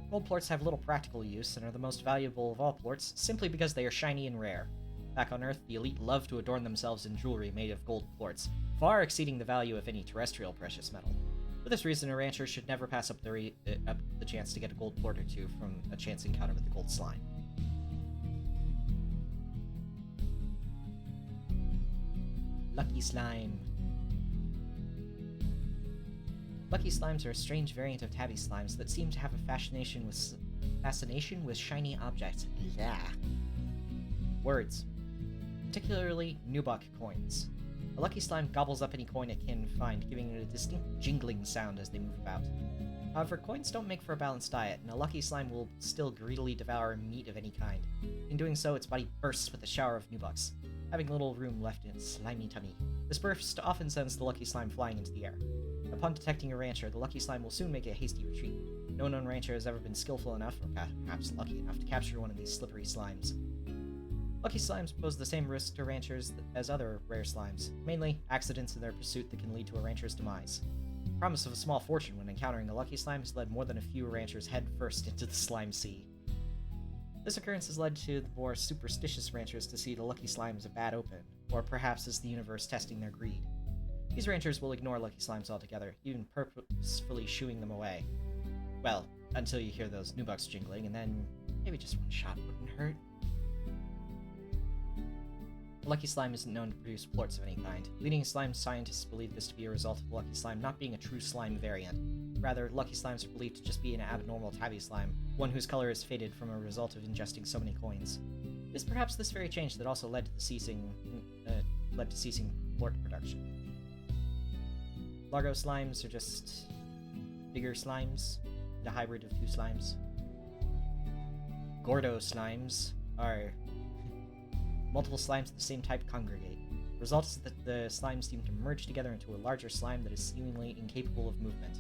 Gold plorts have little practical use and are the most valuable of all plorts simply because they are shiny and rare. Back on Earth, the elite love to adorn themselves in jewelry made of gold plorts, far exceeding the value of any terrestrial precious metal. For this reason, a rancher should never pass up the chance to get a gold plort or two from a chance encounter with the gold slime. Lucky slime. Lucky slimes are a strange variant of tabby slimes that seem to have a fascination with shiny objects. Yeah. Words. Particularly Nubuck coins. A lucky slime gobbles up any coin it can find, giving it a distinct jingling sound as they move about. However, coins don't make for a balanced diet, and a lucky slime will still greedily devour meat of any kind. In doing so, its body bursts with a shower of Nubucks, having little room left in its slimy tummy. This burst often sends the lucky slime flying into the air. Upon detecting a rancher, the lucky slime will soon make a hasty retreat. No known rancher has ever been skillful enough, or perhaps lucky enough, to capture one of these slippery slimes. Lucky slimes pose the same risk to ranchers as other rare slimes, mainly accidents in their pursuit that can lead to a rancher's demise. The promise of a small fortune when encountering a lucky slime has led more than a few ranchers head first into the slime sea. This occurrence has led to the more superstitious ranchers to see the lucky slime as a bad omen, or perhaps as the universe testing their greed. These ranchers will ignore lucky slimes altogether, even purposefully shooing them away. Well, until you hear those Nubucks jingling, and then maybe just one shot wouldn't hurt. The lucky slime isn't known to produce plorts of any kind. Leading slime scientists believe this to be a result of the lucky slime not being a true slime variant. Rather, lucky slimes are believed to just be an abnormal tabby slime, one whose color is faded from a result of ingesting so many coins. It is perhaps this very change that also led to ceasing plort production. Largo slimes are just bigger slimes, the hybrid of two slimes. Gordo slimes are multiple slimes of the same type congregate. The result is that the slimes seem to merge together into a larger slime that is seemingly incapable of movement.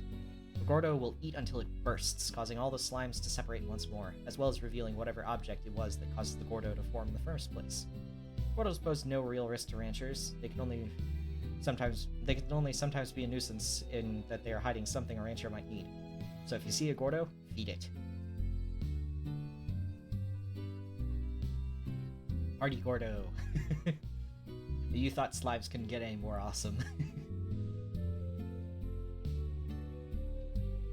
The Gordo will eat until it bursts, causing all the slimes to separate once more, as well as revealing whatever object it was that caused the Gordo to form in the first place. Gordos pose no real risk to ranchers. They can only sometimes be a nuisance in that they are hiding something a rancher might need. So if you see a Gordo, feed it. Party Gordo. You thought slimes couldn't get any more awesome.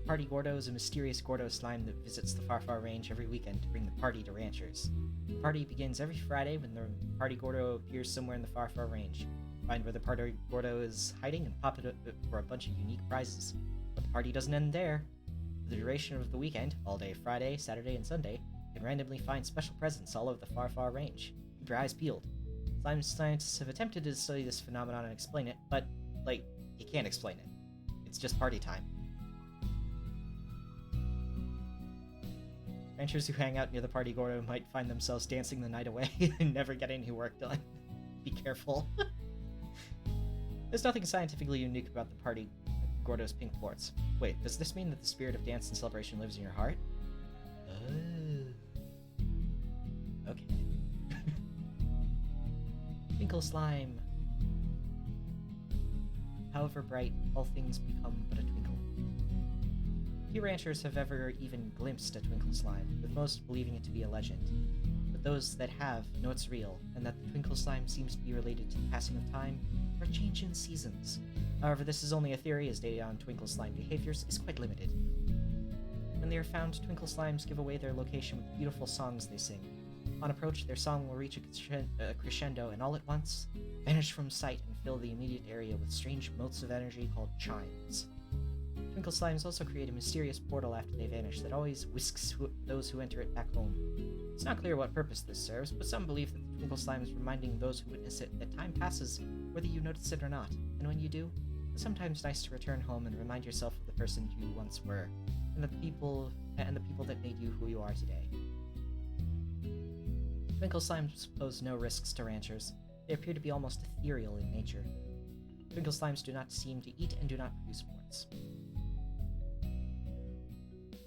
Party Gordo is a mysterious Gordo slime that visits the Far Range every weekend to bring the party to ranchers. The party begins every Friday when the Party Gordo appears somewhere in the Far Range. Find where the Party Gordo is hiding and pop it up for a bunch of unique prizes. But the party doesn't end there. For the duration of the weekend, all day Friday, Saturday, and Sunday, you can randomly find special presents all over the Far Range. Keep your eyes peeled. Slime scientists have attempted to study this phenomenon and explain it, but, you can't explain it. It's just party time. Ranchers who hang out near the Party Gordo might find themselves dancing the night away and never get any work done. Be careful. There's nothing scientifically unique about the Party Gordo's pink plorts. Wait, does this mean that the spirit of dance and celebration lives in your heart? Oh. Okay. Twinkle slime. However bright, all things become but a twinkle. Few ranchers have ever even glimpsed a twinkle slime, with most believing it to be a legend. But those that have know it's real, and that the twinkle slime seems to be related to the passing of time or a change in seasons. However, this is only a theory, as data on twinkle slime behaviors is quite limited. When they are found, twinkle slimes give away their location with beautiful songs they sing. On approach, their song will reach a crescendo and all at once vanish from sight and fill the immediate area with strange motes of energy called chimes. Twinkle slimes also create a mysterious portal after they vanish that always whisks those who enter it back home. It's not clear what purpose this serves, but some believe that the twinkle slime is reminding those who witness it that time passes whether you notice it or not, and when you do, it's sometimes nice to return home and remind yourself of the person you once were, and the people that made you who you are today. Twinkle slimes pose no risks to ranchers. They appear to be almost ethereal in nature. Twinkle slimes do not seem to eat and do not produce warts.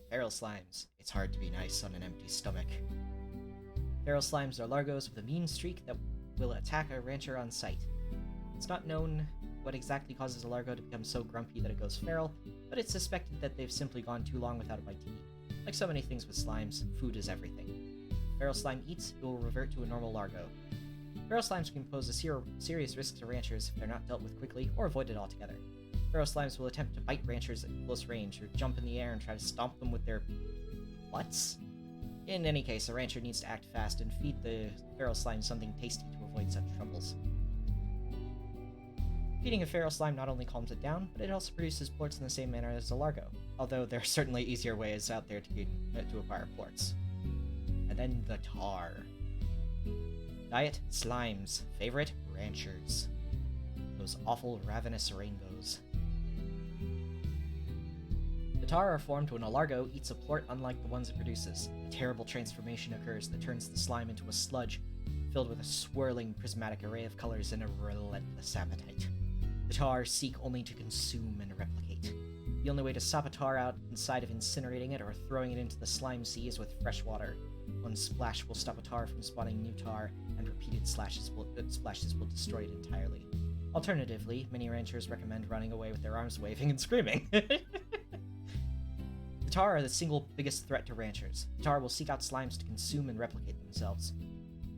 Feral slimes. It's hard to be nice on an empty stomach. Feral slimes are largos with a mean streak that will attack a rancher on sight. It's not known what exactly causes a largo to become so grumpy that it goes feral, but it's suspected that they've simply gone too long without a bite to eat. Like so many things with slimes, food is everything. If feral slime eats, it will revert to a normal largo. Feral slimes can pose a serious risk to ranchers if they're not dealt with quickly or avoided altogether. Feral slimes will attempt to bite ranchers at close range or jump in the air and try to stomp them with their butts. In any case, a rancher needs to act fast and feed the feral slime something tasty to avoid such troubles. Feeding a feral slime not only calms it down, but it also produces plorts in the same manner as a largo, although there are certainly easier ways out there to acquire plorts. And then the tar. Diet, slimes. Favorite, ranchers. Those awful ravenous rainbows. The tar are formed when a largo eats a plort unlike the ones it produces. A terrible transformation occurs that turns the slime into a sludge, filled with a swirling prismatic array of colors and a relentless appetite. The tar seek only to consume and replicate. The only way to stop a tar outside of incinerating it or throwing it into the slime sea is with fresh water. One splash will stop a tar from spawning new tar, and repeated splashes will destroy it entirely. Alternatively, many ranchers recommend running away with their arms waving and screaming. The tar are the single biggest threat to ranchers. The tar will seek out slimes to consume and replicate themselves,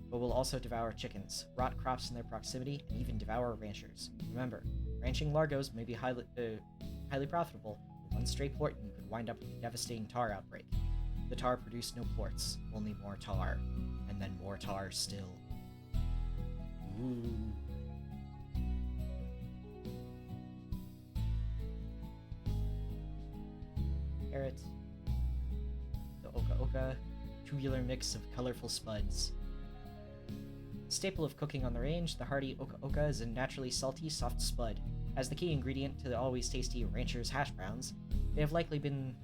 but will also devour chickens, rot crops in their proximity, and even devour ranchers. Remember, ranching largos may be highly profitable, but one stray plort and you could wind up with a devastating tar outbreak. The tar produced no plorts, only more tar, and then more tar still. Ooh. Carrot. The oka-oka, tubular mix of colorful spuds. Staple of cooking on the range, the hearty oka-oka is a naturally salty, soft spud. As the key ingredient to the always tasty rancher's hash browns, they have likely been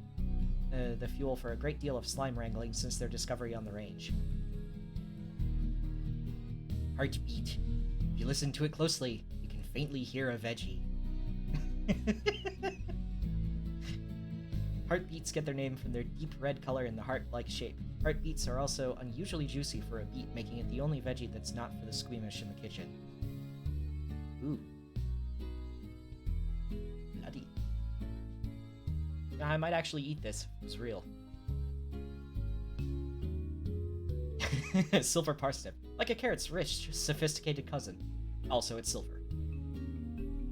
the fuel for a great deal of slime wrangling since their discovery on the range. Heartbeat. If you listen to it closely, you can faintly hear a veggie. Heartbeats get their name from their deep red color and the heart-like shape. Heartbeats are also unusually juicy for a beet, making it the only veggie that's not for the squeamish in the kitchen. Ooh. Bloody. I might actually eat this if it was real. Silver parsnip. Like a carrot's rich, sophisticated cousin. Also, it's silver.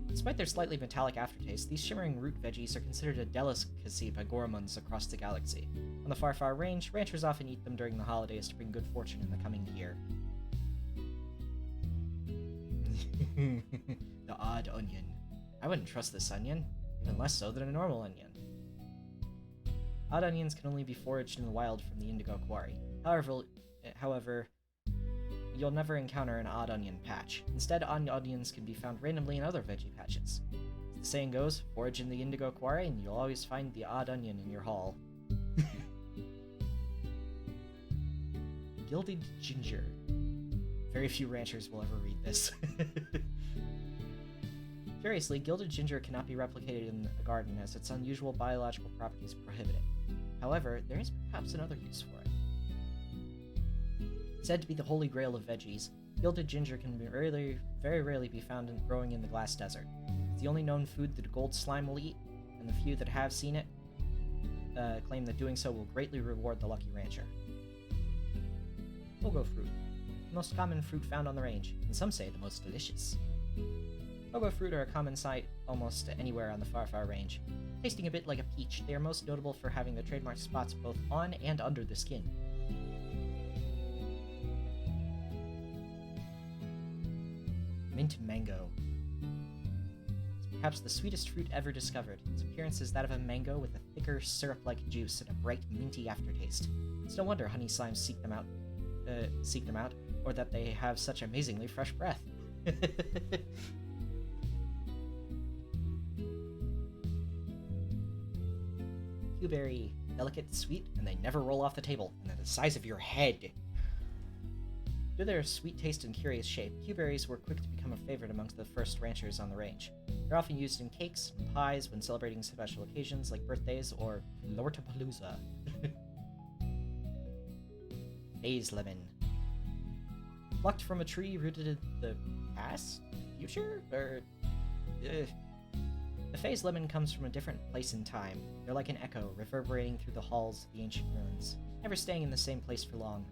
Despite their slightly metallic aftertaste, these shimmering root veggies are considered a delicacy by gourmands across the galaxy. On the far range, ranchers often eat them during the holidays to bring good fortune in the coming year. The odd onion. I wouldn't trust this onion, even less so than a normal onion. Odd onions can only be foraged in the wild from the indigo quarry. However, you'll never encounter an odd onion patch. Instead, odd onions can be found randomly in other veggie patches. As the saying goes, forage in the indigo quarry and you'll always find the odd onion in your haul. Gilded ginger. Very few ranchers will ever read this. Curiously, gilded ginger cannot be replicated in a garden as its unusual biological properties prohibit it. However, there is perhaps another use for it. Said to be the holy grail of veggies, gilded ginger can be very rarely be found growing in the glass desert. It's the only known food that a gold slime will eat, and the few that have seen it claim that doing so will greatly reward the lucky rancher. Pogo fruit. The most common fruit found on the range, and some say the most delicious. Pogo fruit are a common sight almost anywhere on the far range. Tasting a bit like a peach, they are most notable for having the trademark spots both on and under the skin. Mint mango. perhaps the sweetest fruit ever discovered. Its appearance is that of a mango with a thicker, syrup-like juice and a bright, minty aftertaste. It's no wonder honey slimes seek them out, or that they have such amazingly fresh breath. Cuberry, delicate, sweet, and they never roll off the table, and they're the size of your head. Due to their sweet taste and curious shape, cuberries were quick to become a favorite amongst the first ranchers on the range. They're often used in cakes and pies when celebrating special occasions like birthdays or Lortapalooza. Phase lemon. Plucked from a tree rooted in the past? Future? The phase lemon comes from a different place in time. They're like an echo, reverberating through the halls of the ancient ruins, never staying in the same place for long.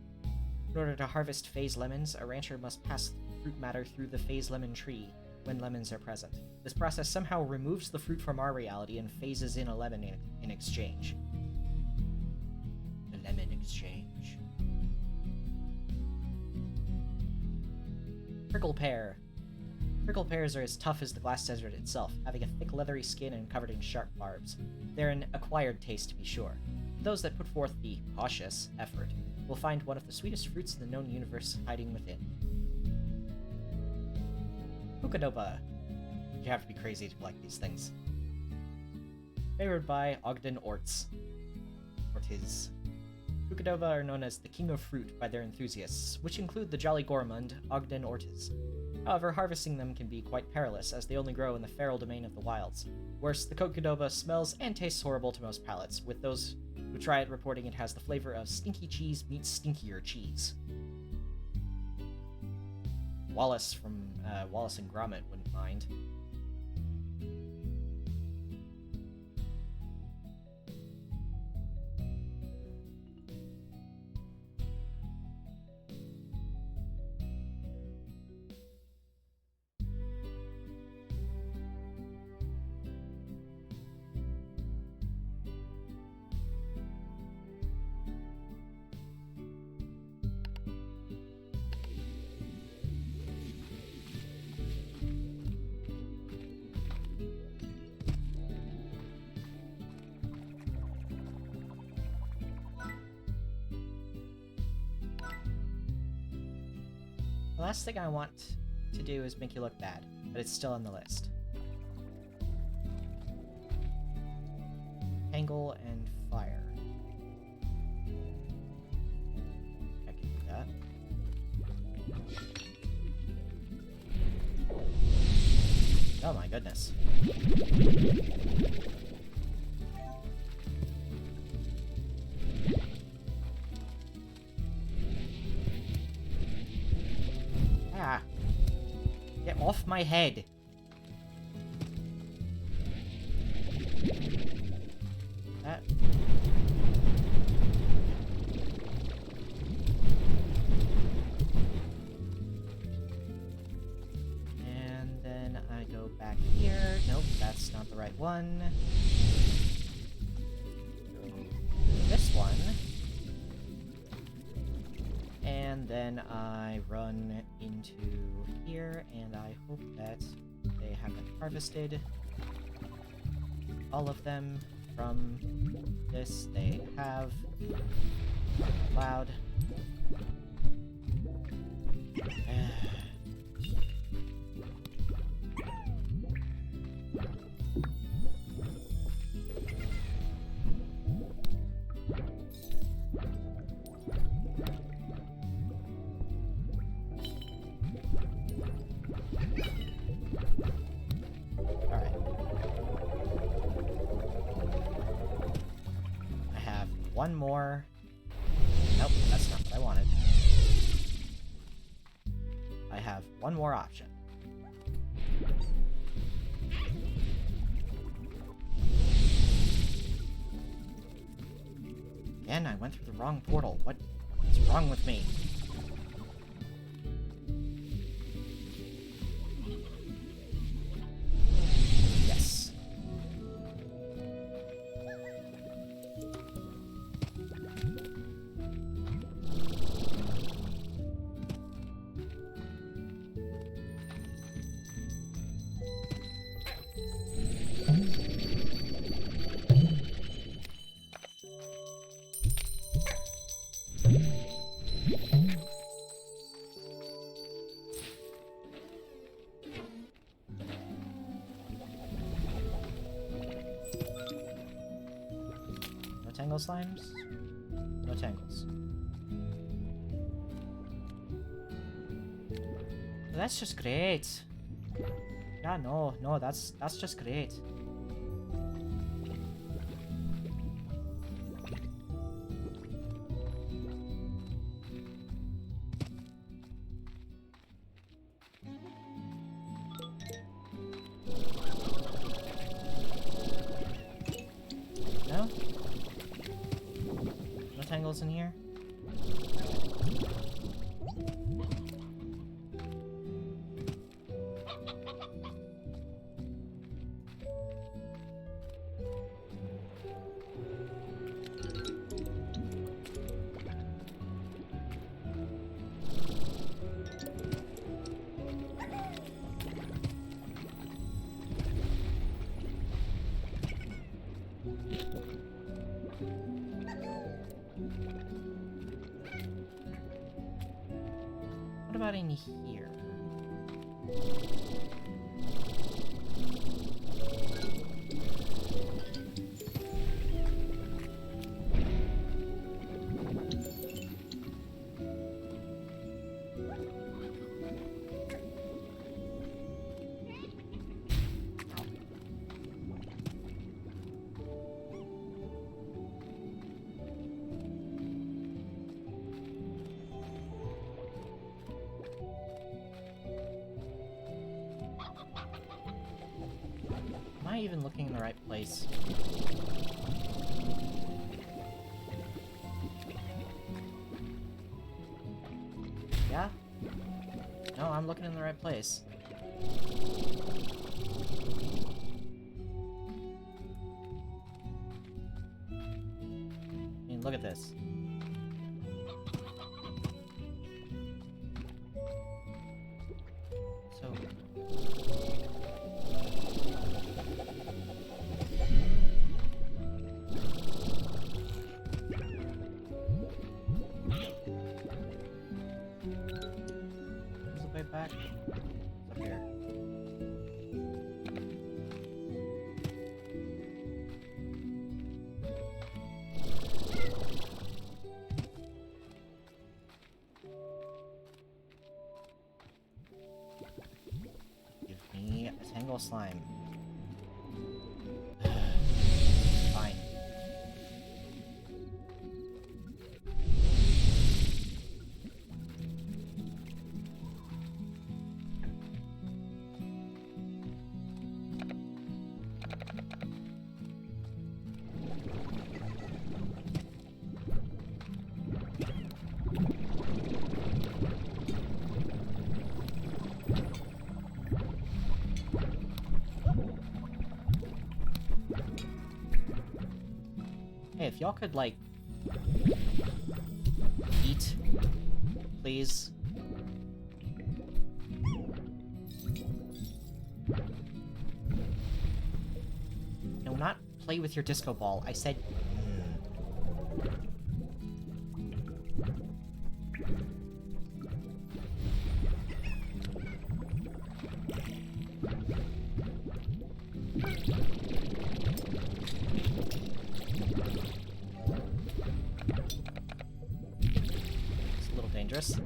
In order to harvest phase lemons, a rancher must pass fruit matter through the phase lemon tree when lemons are present. This process somehow removes the fruit from our reality and phases in a lemon in exchange. The lemon exchange. Prickle pear. Prickle pears are as tough as the glass desert itself, having a thick leathery skin and covered in sharp barbs. They're an acquired taste, to be sure. Those that put forth the cautious effort will find one of the sweetest fruits in the known universe hiding within. Pukadoba. You have to be crazy to like these things. Favored by Ogden Orts. Ortiz. Pukadoba are known as the king of fruit by their enthusiasts, which include the jolly gourmand Ogden Ortiz. However, harvesting them can be quite perilous, as they only grow in the feral domain of the wilds. Worse, the Pukadoba smells and tastes horrible to most palates, with those who try it reporting it has the flavor of stinky cheese meets stinkier cheese. Wallace from Wallace and Gromit wouldn't mind. The last thing I want to do is make you look bad, but it's still on the list. Tangle and fire. I can do that. Oh my goodness. Ah! Get off my head! That... And then I go back here. Nope, that's not the right one. This one. And then I run into here, and I hope that they haven't harvested all of them from this. They have. Loud. One more. Nope, that's not what I wanted. I have one more option. Again, I went through the wrong portal. What's wrong with me? tangle slimes? No tangles. That's just great. Yeah, no, that's just great. No? No tangles in here? What about in here? Am I even looking in the right place? Yeah? No, I'm looking in the right place. I mean, look at this. So... Where's the way back? It's up here. Give me a tangle slime. Fine. Hey, if y'all could, like, eat, please. No, not play with your disco ball. I said... It's a little dangerous.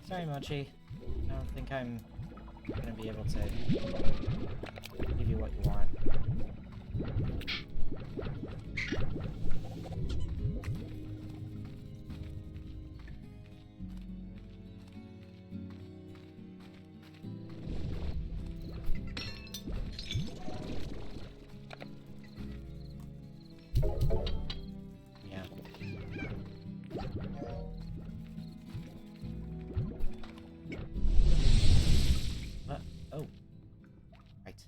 Sorry, Mochi. I don't think I'm gonna be able to give you what you want. Yeah. What? Oh. Right.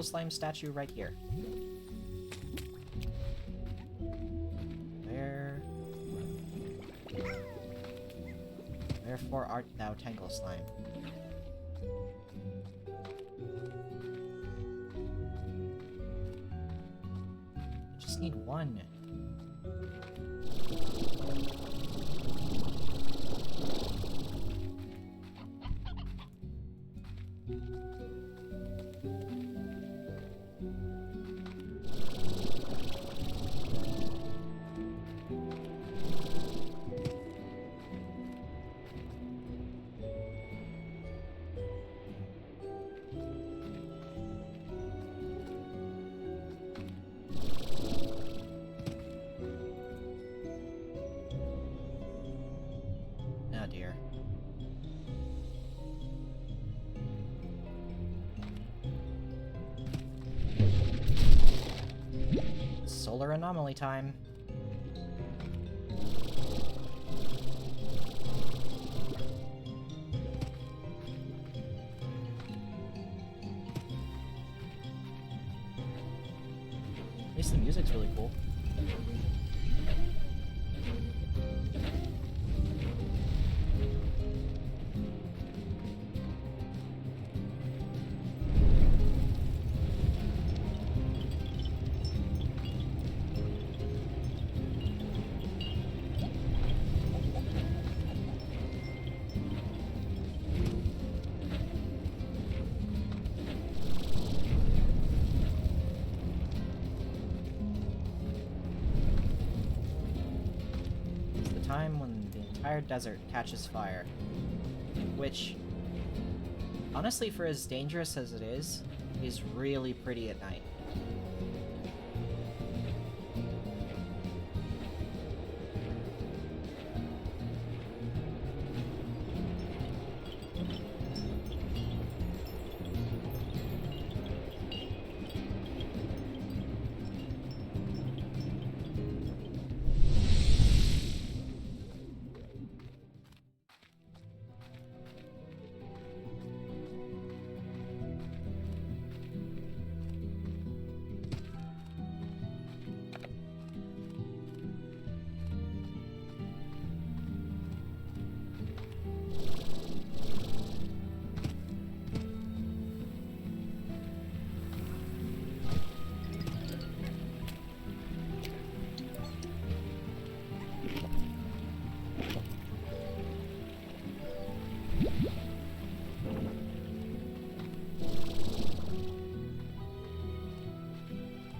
Tangle Slime statue right here. Wherefore art thou, Tangle Slime? I just need one. Oh dear. Solar anomaly time. At least the music's really cool. Time when the entire desert catches fire. Which, honestly, for as dangerous as it is really pretty at night.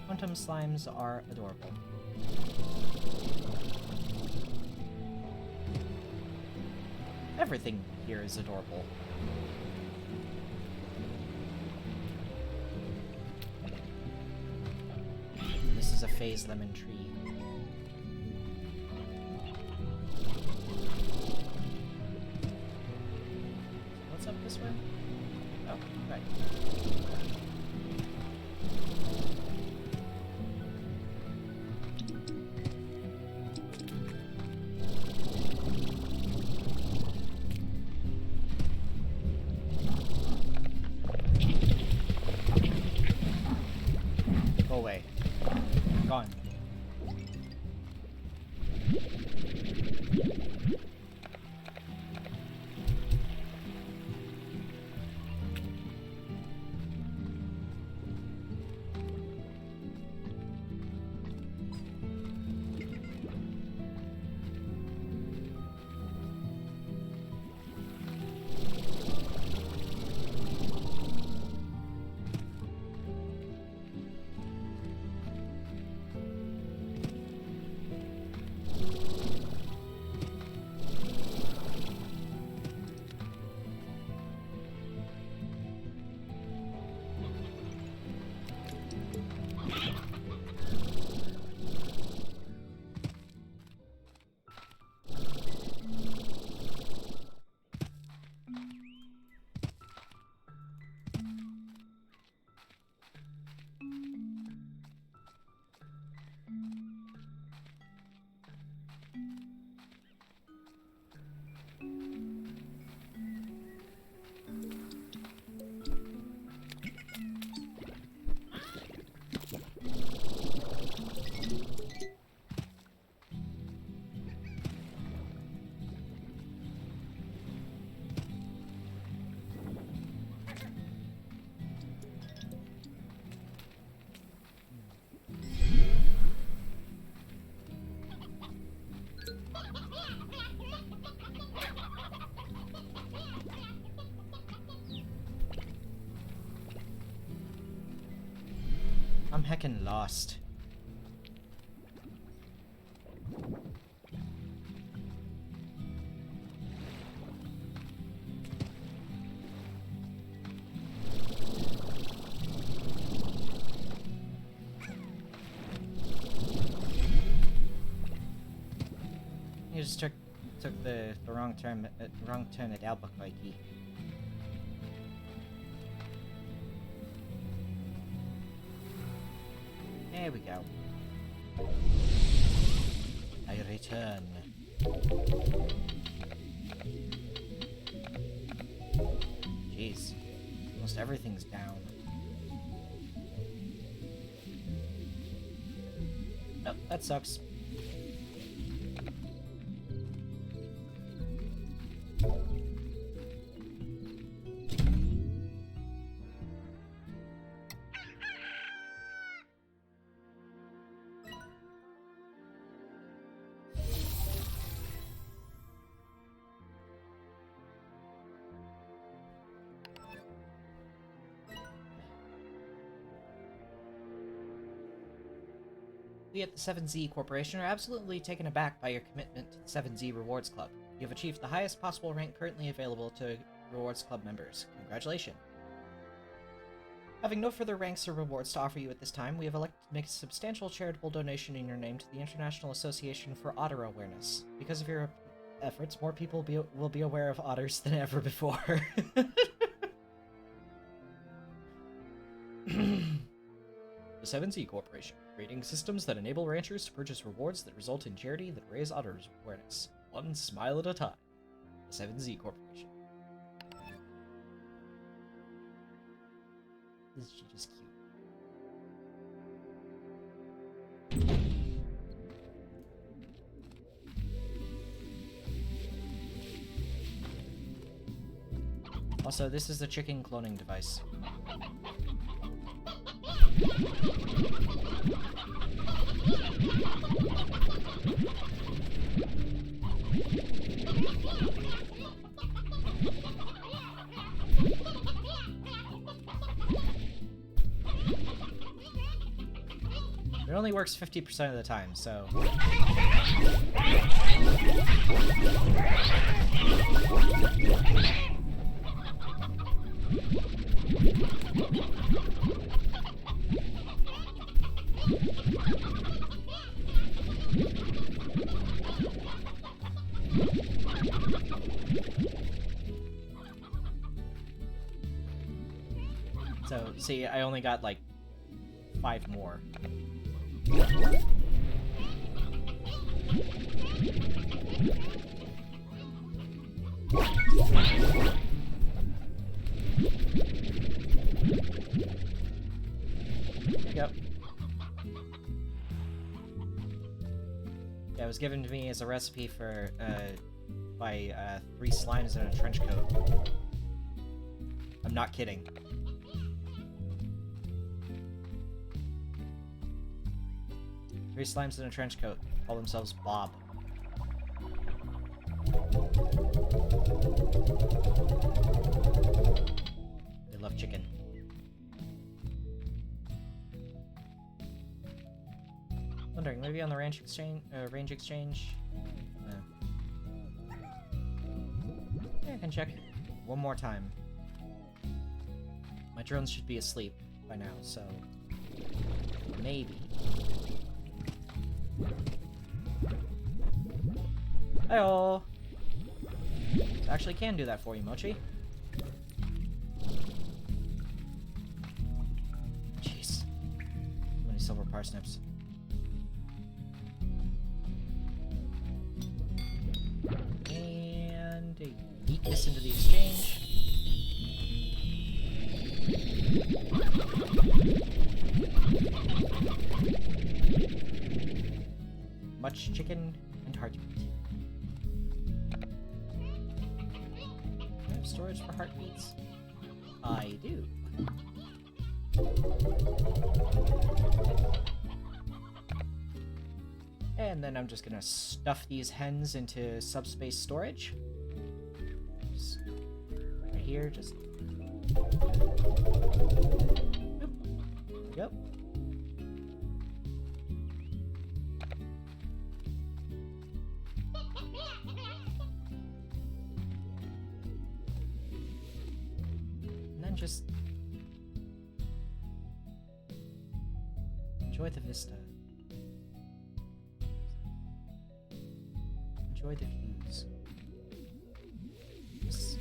Quantum slimes are adorable. Everything here is adorable. This is a phase lemon tree. What's up this way? Oh, right. Go away. Gone. I'm heckin' lost. You just took the wrong turn at Albuquerque. There we go. I return. Jeez. Almost everything's down. Nope, that sucks. We at the 7Z Corporation are absolutely taken aback by your commitment to the 7Z Rewards Club. You have achieved the highest possible rank currently available to Rewards Club members. Congratulations. Having no further ranks or rewards to offer you at this time, we have elected to make a substantial charitable donation in your name to the International Association for Otter Awareness. Because of your efforts, more people will be aware of otters than ever before. The 7Z Corporation, creating systems that enable ranchers to purchase rewards that result in charity that raise otters' awareness. One smile at a time. The 7Z Corporation. This is just cute. Also, this is a chicken cloning device. It only works 50% of the time, so... So, see, I only got, like, 5 more. Yep. Yeah, it was given to me as a recipe for, by, 3 slimes in a trench coat. I'm not kidding. 3 slimes in a trench coat. Call themselves Bob. They love chicken. Wondering, maybe on the range exchange? Yeah, I can check one more time. My drones should be asleep by now, so maybe. Hi-oh! Actually can do that for you, Mochi. Jeez. So many silver parsnips. And eat this into the exchange. Much chicken and heartbeat. I have storage for heartbeats? I do. And then I'm just gonna stuff these hens into subspace storage. Just right here, just... Oop. There we go. and just enjoy the vista. Enjoy the views. Just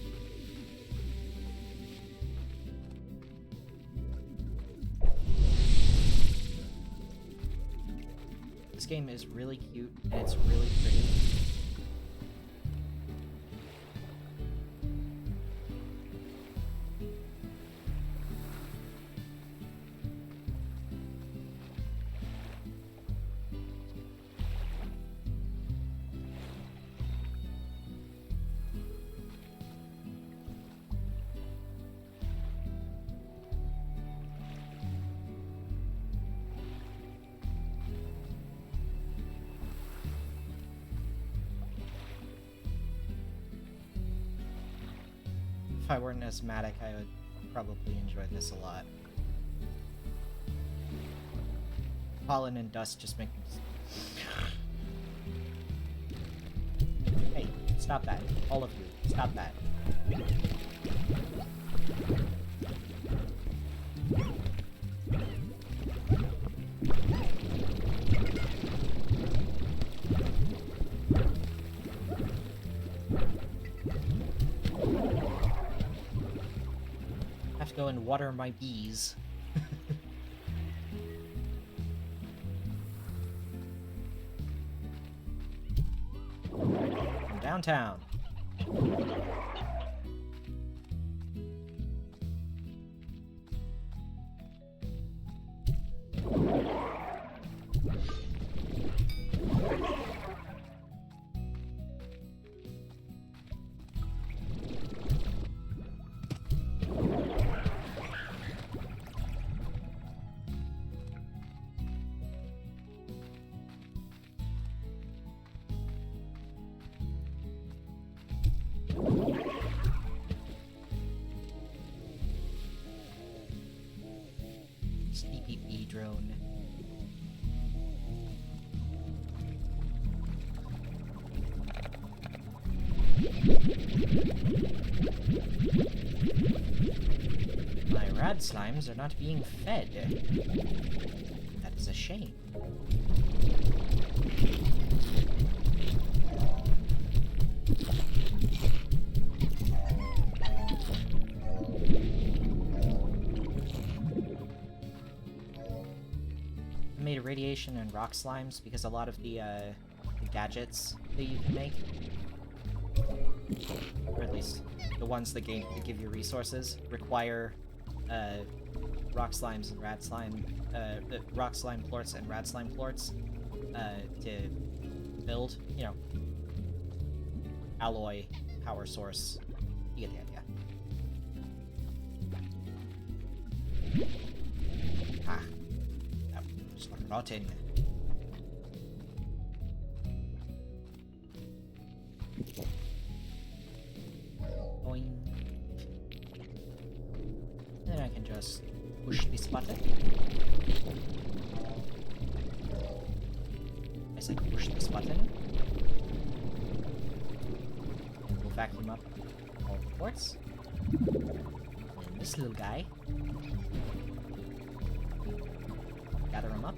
this game is really cute and it's really pretty. If I weren't asthmatic, I would probably enjoy this a lot. Pollen and dust just make me... Hey, stop that. All of you, stop that. I have to go and water my bees. From downtown. Sleepy bee drone. My rad slimes are not being fed. That is a shame. I made radiation and rock slimes because a lot of the gadgets that you can make, or at least the ones that give you resources, require rock slimes and rad slime, the rock slime plorts and rad slime plorts to build, you know, alloy power source. You get the idea. Ah, that was rotten. Boing. And then I can just push this button. I said push this button. And we'll vacuum up all the ports. And this little guy. Gather him up.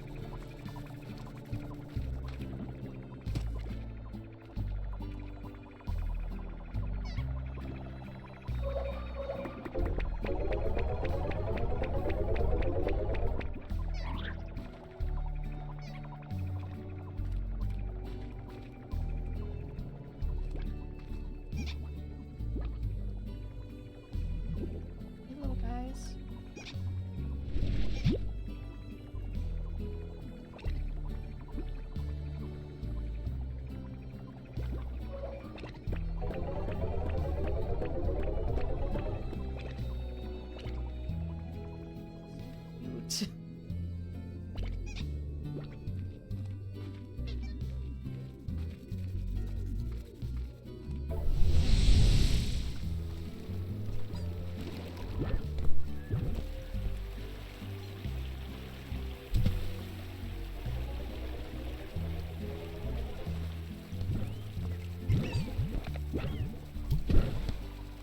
Hey, little guys. Cute.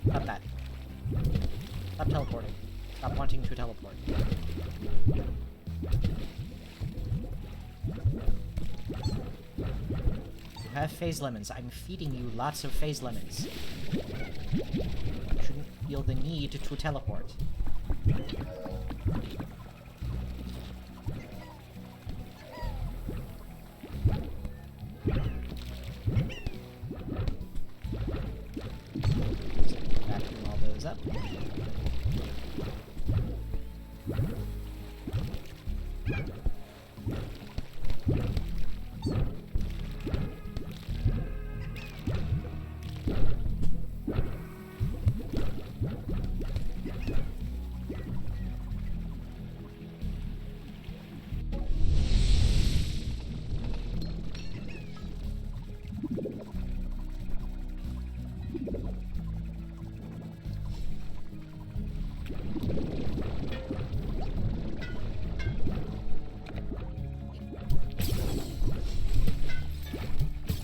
Stop that. Stop teleporting. Stop wanting to teleport. You have phase lemons. I'm feeding you lots of phase lemons. You shouldn't feel the need to teleport. Vacuum all those up.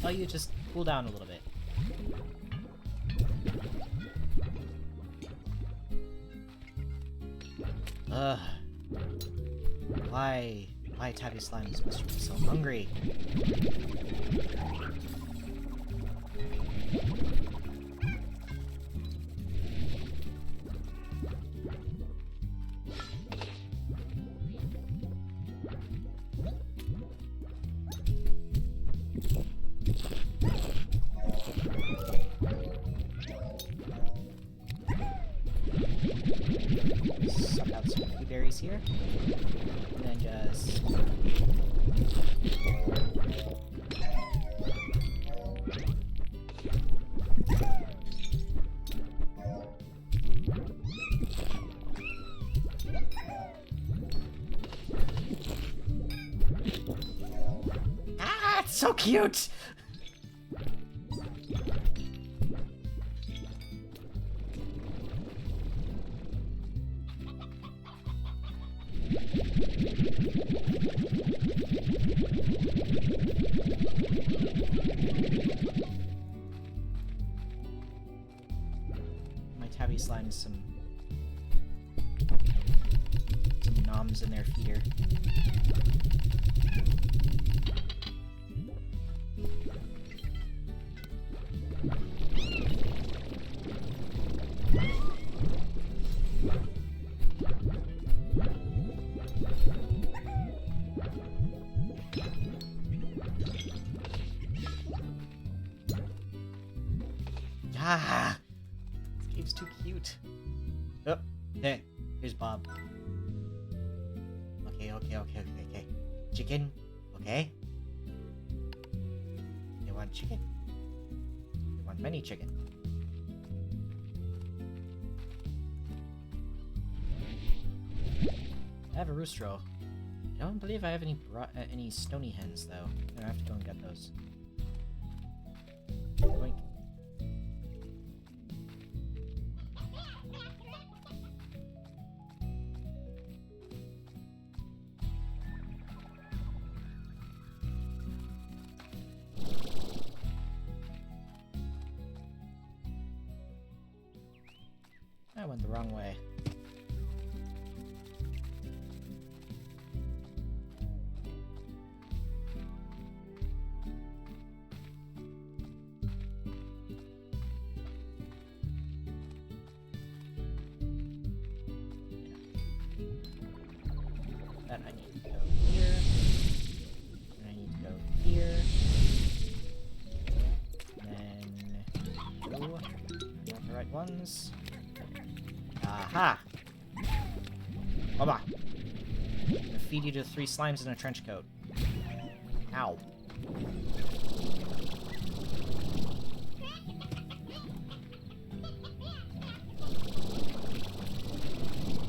Oh, you just cool down a little bit. Ugh. Why Tabby Slimes must be so hungry? Suck out some blueberries here. And then just... Ah, it's so cute! My Tabby Slimes some noms in their feeder. Ah! This game's too cute. Oh, hey, here's Bob. Okay. Chicken, okay? They want chicken. They want many chicken. I have a roostro. I don't believe I have any stony hens, though. I'm gonna have to go and get those. Boink. I went the wrong way. That I need to go here. And I need to go here. And then you. I want the right ones. Aha! Come on. I'm gonna feed you to 3 slimes in a trench coat. Ow.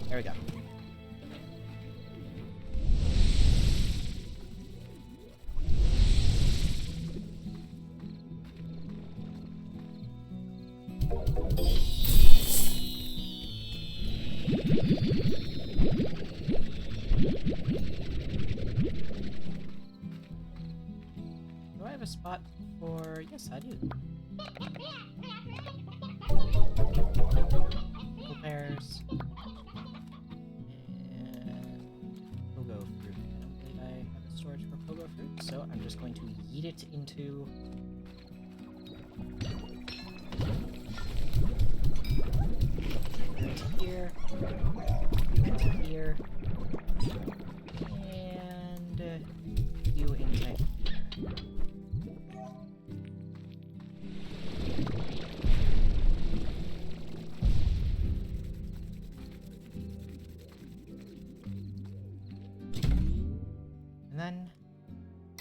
There we go. Do I have a spot for... Yes, I do. Couple pears. right into... into here, you into here, and you into... And then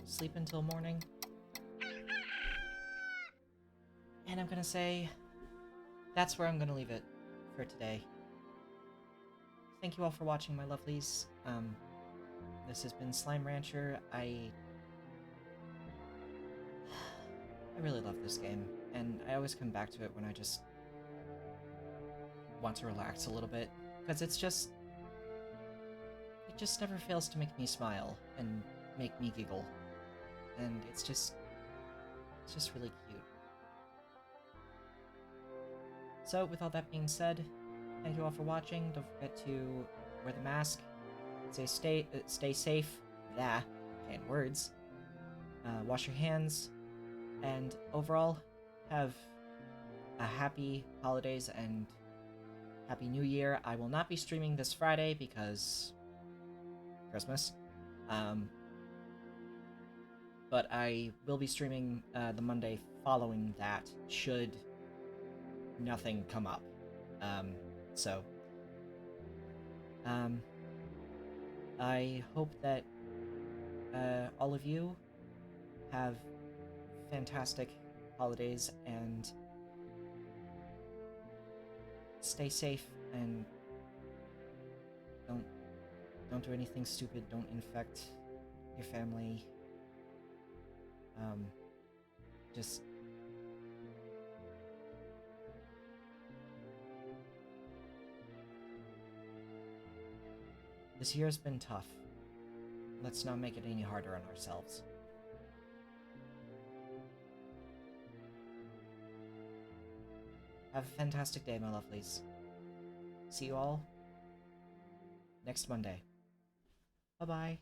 sleep until morning. And I'm gonna say that's where I'm gonna leave it for today. Thank you all for watching, my lovelies. This has been Slime Rancher. I really love this game, and I always come back to it when I just want to relax a little bit, because it just never fails to make me smile and make me giggle, and it's just really cute. So, with all that being said, thank you all for watching. Don't forget to wear the mask, stay safe, and words, wash your hands, and overall, have a happy holidays and happy New Year. I will not be streaming this Friday because Christmas, but I will be streaming the Monday following that, should nothing come up. I hope that all of you have fantastic holidays and stay safe, and don't do anything stupid. Don't infect your family. Just this year's been tough. Let's not make it any harder on ourselves. Have a fantastic day, my lovelies. See you all next Monday. Bye-bye.